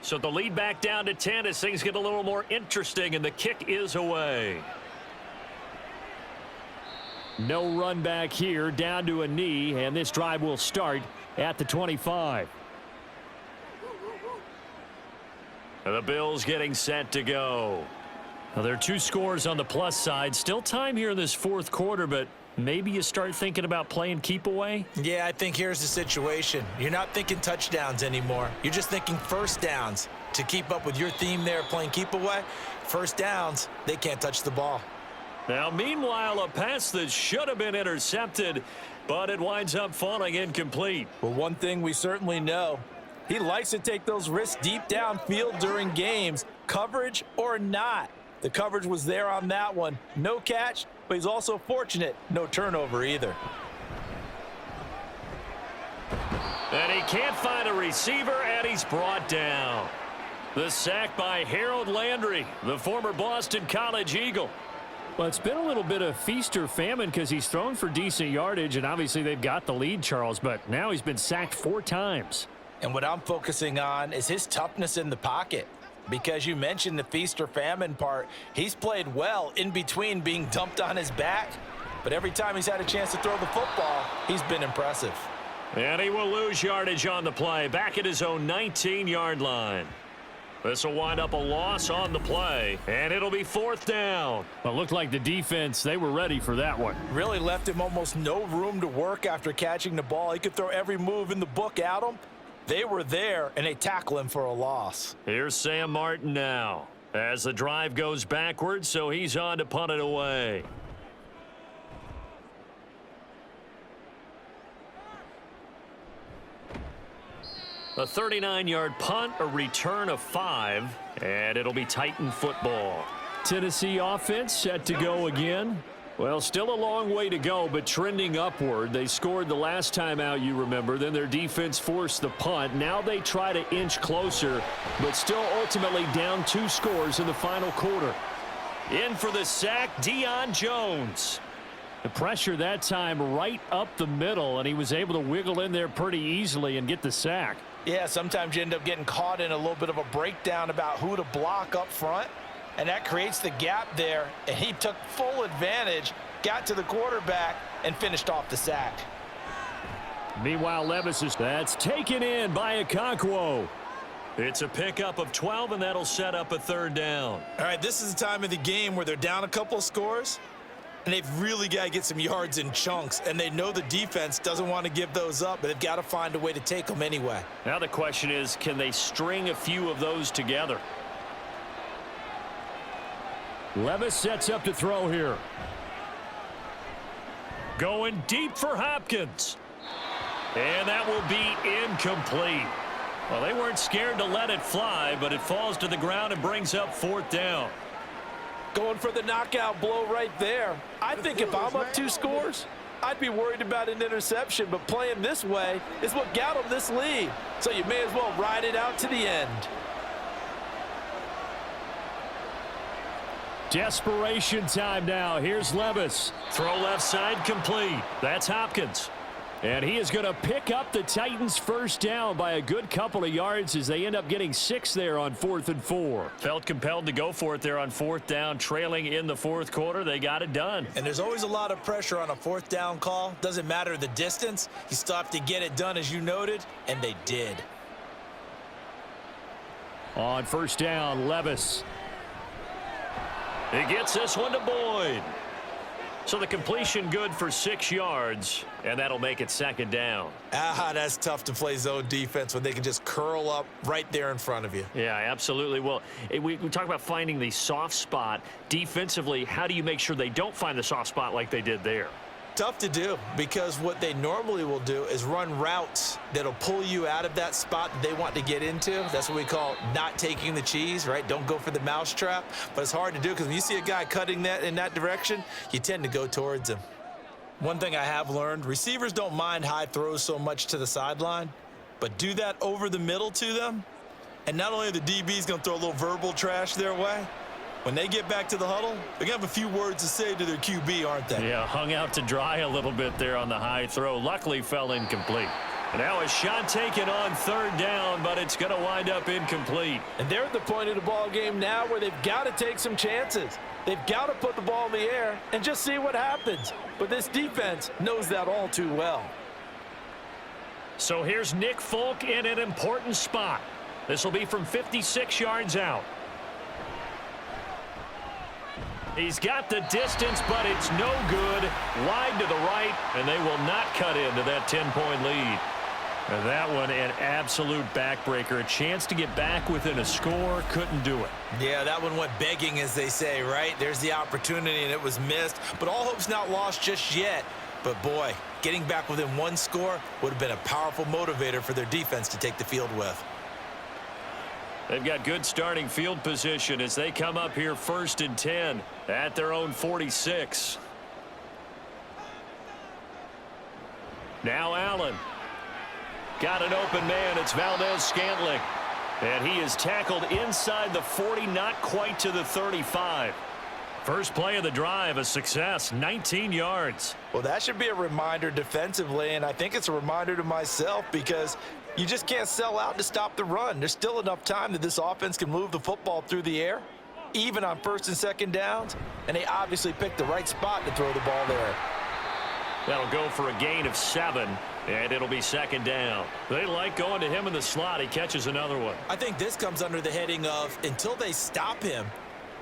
So the lead back down to 10 as things get a little more interesting, and the kick is away. No run back here, down to a knee, and this drive will start at the 25. The Bills getting set to go. Now, there are 2 scores on the plus side. Still time here in this 4th quarter, but maybe you start thinking about playing keep away? Yeah, I think here's the situation. You're not thinking touchdowns anymore. You're just thinking first downs. To keep up with your theme there playing keep away, first downs, they can't touch the ball. Now, meanwhile, a pass that should have been intercepted, but it winds up falling incomplete. Well, one thing we certainly know, he likes to take those risks deep downfield during games, coverage or not. The coverage was there on that one. No catch, but he's also fortunate. No turnover either. And he can't find a receiver, and he's brought down. The sack by Harold Landry, the former Boston College Eagle. Well, it's been a little bit of feast or famine because he's thrown for decent yardage, and obviously they've got the lead, Charles, but now he's been sacked 4 times. And what I'm focusing on is his toughness in the pocket. Because you mentioned the feast or famine part, he's played well in between being dumped on his back. But every time he's had a chance to throw the football, he's been impressive. And he will lose yardage on the play, back at his own 19-yard line. This will wind up a loss on the play, and it'll be 4th down. Well, it looked like the defense, they were ready for that one. Really left him almost no room to work after catching the ball. He could throw every move in the book at him. They were there, and they tackle him for a loss. Here's Sam Martin now as the drive goes backwards, so he's on to punt it away. A 39-yard punt, a return of 5, and it'll be Titan football. Tennessee offense set to go again. Well, still a long way to go, but trending upward. They scored the last time out, you remember. Then their defense forced the punt. Now they try to inch closer, but still ultimately down 2 scores in the final quarter. In for the sack, Deion Jones. The pressure that time right up the middle, and he was able to wiggle in there pretty easily and get the sack. Yeah, sometimes you end up getting caught in a little bit of a breakdown about who to block up front, and that creates the gap there, and he took full advantage, got to the quarterback, and finished off the sack. Meanwhile, that's taken in by Okonkwo. It's a pickup of 12, and that'll set up a 3rd down. All right, this is the time of the game where they're down a couple of scores, and they've really got to get some yards in chunks, and they know the defense doesn't want to give those up, but they've got to find a way to take them anyway. Now the question is, can they string a few of those together? Levis sets up to throw here. Going deep for Hopkins. And that will be incomplete. Well, they weren't scared to let it fly, but it falls to the ground and brings up 4th down. Going for the knockout blow right there. I think if I'm up 2 scores, I'd be worried about an interception, but playing this way is what got them this lead. So you may as well ride it out to the end. Desperation time now. Here's Levis. Throw left side complete. That's Hopkins. And he is going to pick up the Titans' 1st down by a good couple of yards as they end up getting 6 there on 4th and 4. Felt compelled to go for it there on 4th down, trailing in the 4th quarter. They got it done. And there's always a lot of pressure on a 4th down call. Doesn't matter the distance. You still have to get it done, as you noted, and they did. On 1st down, Levis. He gets this one to Boyd. So the completion good for 6 yards, and that'll make it 2nd down. That's tough to play zone defense when they can just curl up right there in front of you. Yeah, absolutely. Well, we talk about finding the soft spot. Defensively, how do you make sure they don't find the soft spot like they did there? Tough to do, because what they normally will do is run routes that'll pull you out of that spot that they want to get into. That's what we call not taking the cheese, right? Don't go for the mousetrap. But it's hard to do because when you see a guy cutting that in that direction, you tend to go towards him. One thing I have learned, receivers don't mind high throws so much to the sideline, but do that over the middle to them, and not only are the DBs going to throw a little verbal trash their way, when they get back to the huddle, they're going to have a few words to say to their QB, aren't they? Yeah, hung out to dry a little bit there on the high throw. Luckily fell incomplete. Now a shot taken on 3rd down, but it's going to wind up incomplete. And they're at the point of the ball game now where they've got to take some chances. They've got to put the ball in the air and just see what happens. But this defense knows that all too well. So here's Nick Folk in an important spot. This will be from 56 yards out. He's got the distance, but it's no good. Wide to the right, and they will not cut into that 10-point lead. And that one, an absolute backbreaker. A chance to get back within a score, couldn't do it. Yeah, that one went begging, as they say, right? There's the opportunity, and it was missed. But all hope's not lost just yet. But, boy, getting back within 1 score would have been a powerful motivator for their defense to take the field with. They've got good starting field position as they come up here 1st and 10 at their own 46. Now Allen. Got an open man. It's Valdez-Scantling. And he is tackled inside the 40, not quite to the 35. First play of the drive, a success, 19 yards. Well, that should be a reminder defensively, and I think it's a reminder to myself because You just can't sell out to stop the run. There's still enough time that this offense can move the football through the air, even on first and second downs, and they obviously picked the right spot to throw the ball there. That'll go for a gain of 7, and it'll be second down. They like going to him in the slot. He catches another one. I think this comes under the heading of until they stop him,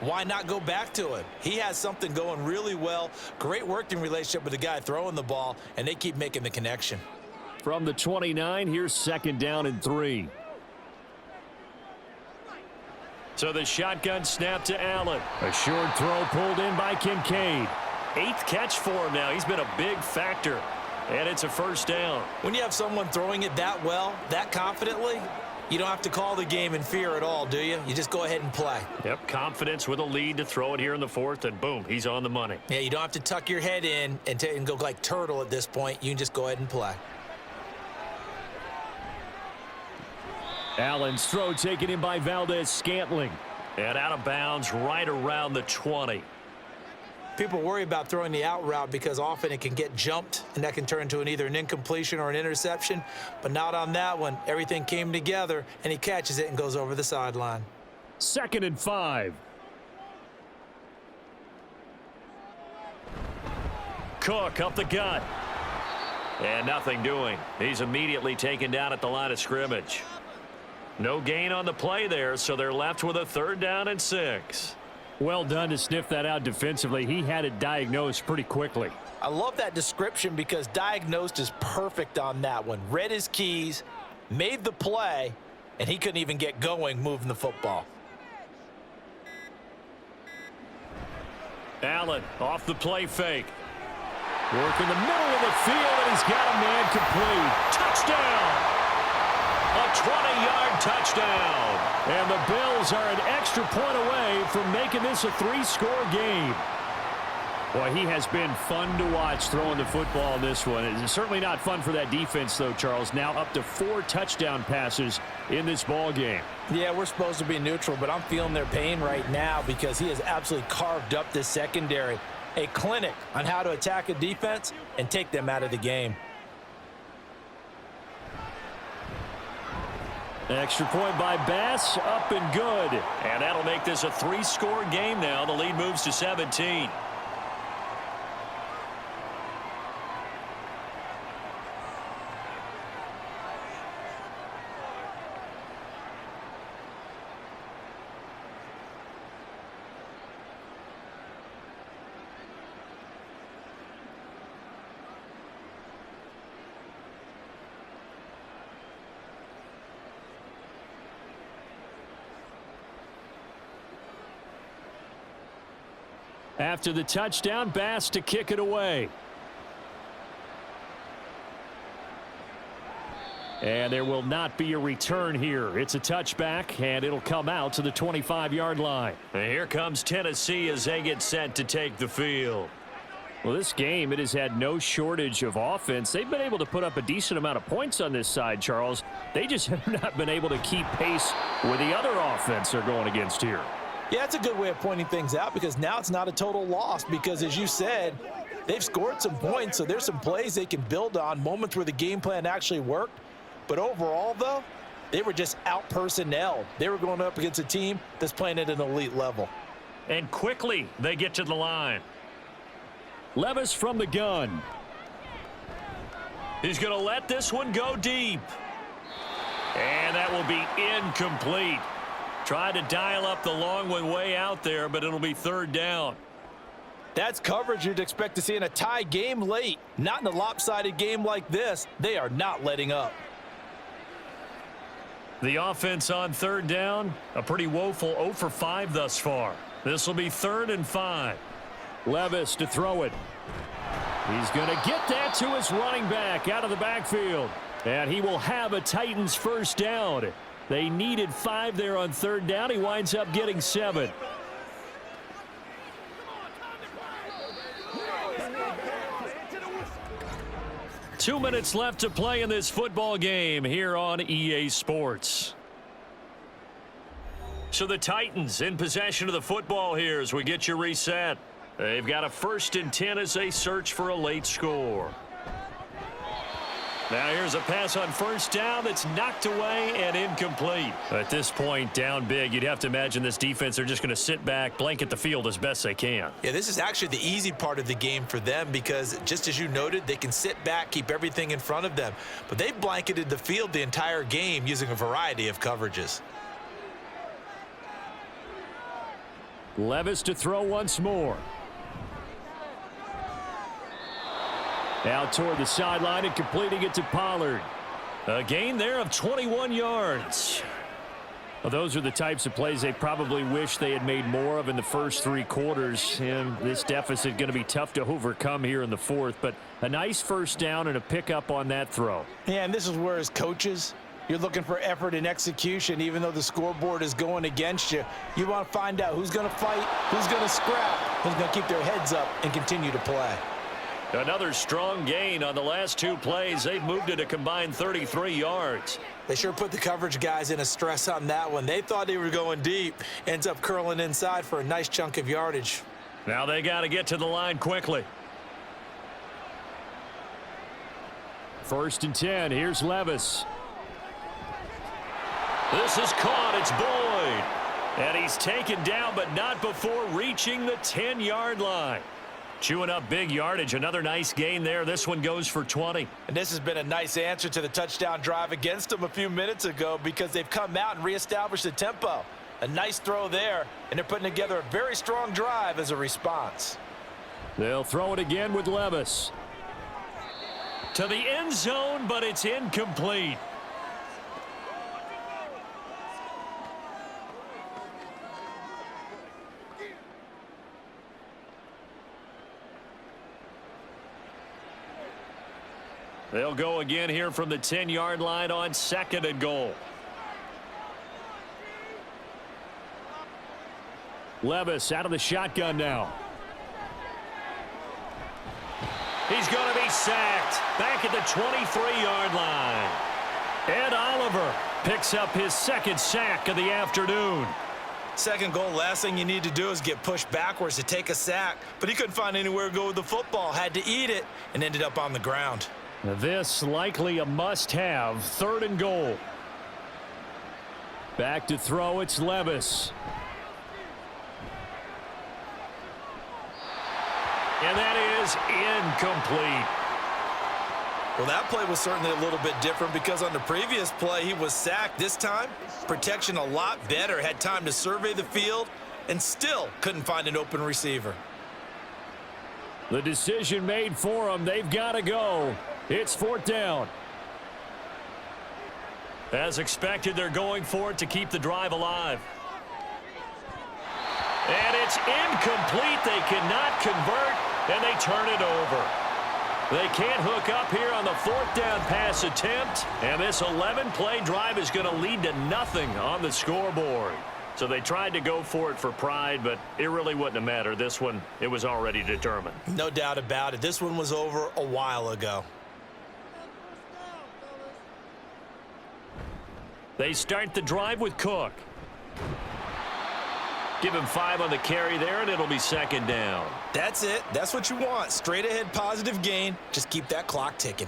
why not go back to him? He has something going really well, great working relationship with the guy throwing the ball, and they keep making the connection. From the 29, here's second down and 3. So the shotgun snap to Allen. A short throw pulled in by Kincaid. 8th catch for him now. He's been a big factor. And it's a first down. When you have someone throwing it that well, that confidently, you don't have to call the game in fear at all, do you? You just go ahead and play. Yep, confidence with a lead to throw it here in the 4th, and boom, he's on the money. Yeah, you don't have to tuck your head in and go like turtle at this point. You can just go ahead and play. Allen's throw taken in by Valdez-Scantling. And out of bounds right around the 20. People worry about throwing the out route because often it can get jumped, and that can turn into either an incompletion or an interception. But not on that one. Everything came together, and he catches it and goes over the sideline. 2nd and 5. Cook up the gut. And nothing doing. He's immediately taken down at the line of scrimmage. No gain on the play there, so they're left with a 3rd down and 6. Well done to sniff that out defensively. He had it diagnosed pretty quickly. I love that description because diagnosed is perfect on that one. Read his keys, made the play, and he couldn't even get going moving the football. Allen off the play fake. Work in the middle of the field, and he's got a man complete. Touchdown! A 20-yard touchdown. And the Bills are an extra point away from making this a 3-score game. Boy, he has been fun to watch throwing the football in this one. It's certainly not fun for that defense, though, Charles. Now up to 4 touchdown passes in this ball game. Yeah, we're supposed to be neutral, but I'm feeling their pain right now because he has absolutely carved up this secondary. A clinic on how to attack a defense and take them out of the game. Extra point by Bass, up and good. And that'll make this a 3-score game now. The lead moves to 17. After the touchdown, Bass to kick it away. And there will not be a return here. It's a touchback, and it'll come out to the 25-yard line. And here comes Tennessee as they get set to take the field. Well, this game, it has had no shortage of offense. They've been able to put up a decent amount of points on this side, Charles. They just have not been able to keep pace with the other offense they're going against here. Yeah, it's a good way of pointing things out because now it's not a total loss because, as you said, they've scored some points, so there's some plays they can build on, moments where the game plan actually worked. But overall, though, they were just out-personnelled. They were going up against a team that's playing at an elite level. And quickly, they get to the line. Levis from the gun. He's going to let this one go deep. And that will be incomplete. Tried to dial up the long one way out there, but it'll be 3rd down. That's coverage you'd expect to see in a tie game late. Not in a lopsided game like this. They are not letting up. The offense on 3rd down, a pretty woeful 0 for 5 thus far. This will be 3rd and 5. Levis to throw it. He's going to get that to his running back out of the backfield. And he will have a Titans first down. They needed 5 there on 3rd down. He winds up getting 7. Two minutes left to play in this football game here on EA Sports. So the Titans in possession of the football here as we get you reset. They've got a 1st and 10 as they search for a late score. Now here's a pass on first down that's knocked away and incomplete. At this point, down big, you'd have to imagine this defense are just going to sit back, blanket the field as best they can. Yeah, this is actually the easy part of the game for them because, just as you noted, they can sit back, keep everything in front of them. But they've blanketed the field the entire game using a variety of coverages. Levis to throw once more. Out toward the sideline and completing it to Pollard. A gain there of 21 yards. Well, those are the types of plays they probably wish they had made more of in the first 3 quarters. And this deficit going to be tough to overcome here in the fourth. But a nice first down and a pickup on that throw. Yeah, and this is where, as coaches, you're looking for effort and execution. Even though the scoreboard is going against you, you want to find out who's going to fight, who's going to scrap, who's going to keep their heads up and continue to play. Another strong gain on the last 2 plays. They've moved it a combined 33 yards. They sure put the coverage guys in a stress on that one. They thought they were going deep. Ends up curling inside for a nice chunk of yardage. Now they got to get to the line quickly. 1st and 10. Here's Levis. This is caught. It's Boyd. And he's taken down, but not before reaching the 10-yard line. Chewing up big yardage. Another nice gain there. This one goes for 20. And this has been a nice answer to the touchdown drive against them a few minutes ago because they've come out and reestablished the tempo. A nice throw there, and they're putting together a very strong drive as a response. They'll throw it again with Levis. To the end zone, but it's incomplete. They'll go again here from the 10-yard line on 2nd and goal. Levis out of the shotgun now. He's going to be sacked back at the 23-yard line. Ed Oliver picks up his 2nd sack of the afternoon. 2nd goal, last thing you need to do is get pushed backwards to take a sack. But he couldn't find anywhere to go with the football. Had to eat it and ended up on the ground. This likely a must-have. 3rd and goal. Back to throw. It's Levis. And that is incomplete. Well, that play was certainly a little bit different because on the previous play, he was sacked. This time, protection a lot better. Had time to survey the field and still couldn't find an open receiver. The decision made for them. They've got to go. It's 4th down. As expected, they're going for it to keep the drive alive. And it's incomplete. They cannot convert, and they turn it over. They can't hook up here on the 4th down pass attempt, and this 11-play drive is going to lead to nothing on the scoreboard. So they tried to go for it for pride, but it really wouldn't have mattered. This one, it was already determined. No doubt about it. This one was over a while ago. They start the drive with Cook. Give him 5 on the carry there, and it'll be 2nd down. That's it. That's what you want. Straight ahead positive gain. Just keep that clock ticking.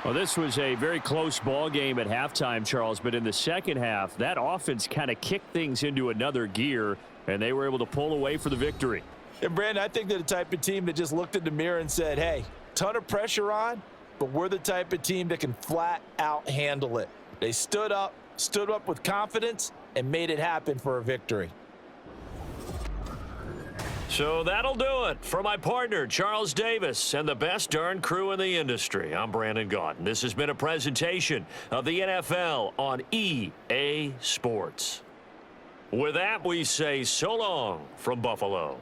Well, this was a very close ball game at halftime, Charles, but in the second half, that offense kind of kicked things into another gear, and they were able to pull away for the victory. And, Brandon, I think they're the type of team that just looked in the mirror and said, hey, ton of pressure on, but we're the type of team that can flat out handle it. They stood up with confidence, and made it happen for a victory. So that'll do it for my partner, Charles Davis, and the best darn crew in the industry. I'm Brandon Gaudin. This has been a presentation of the NFL on EA Sports. With that, we say so long from Buffalo.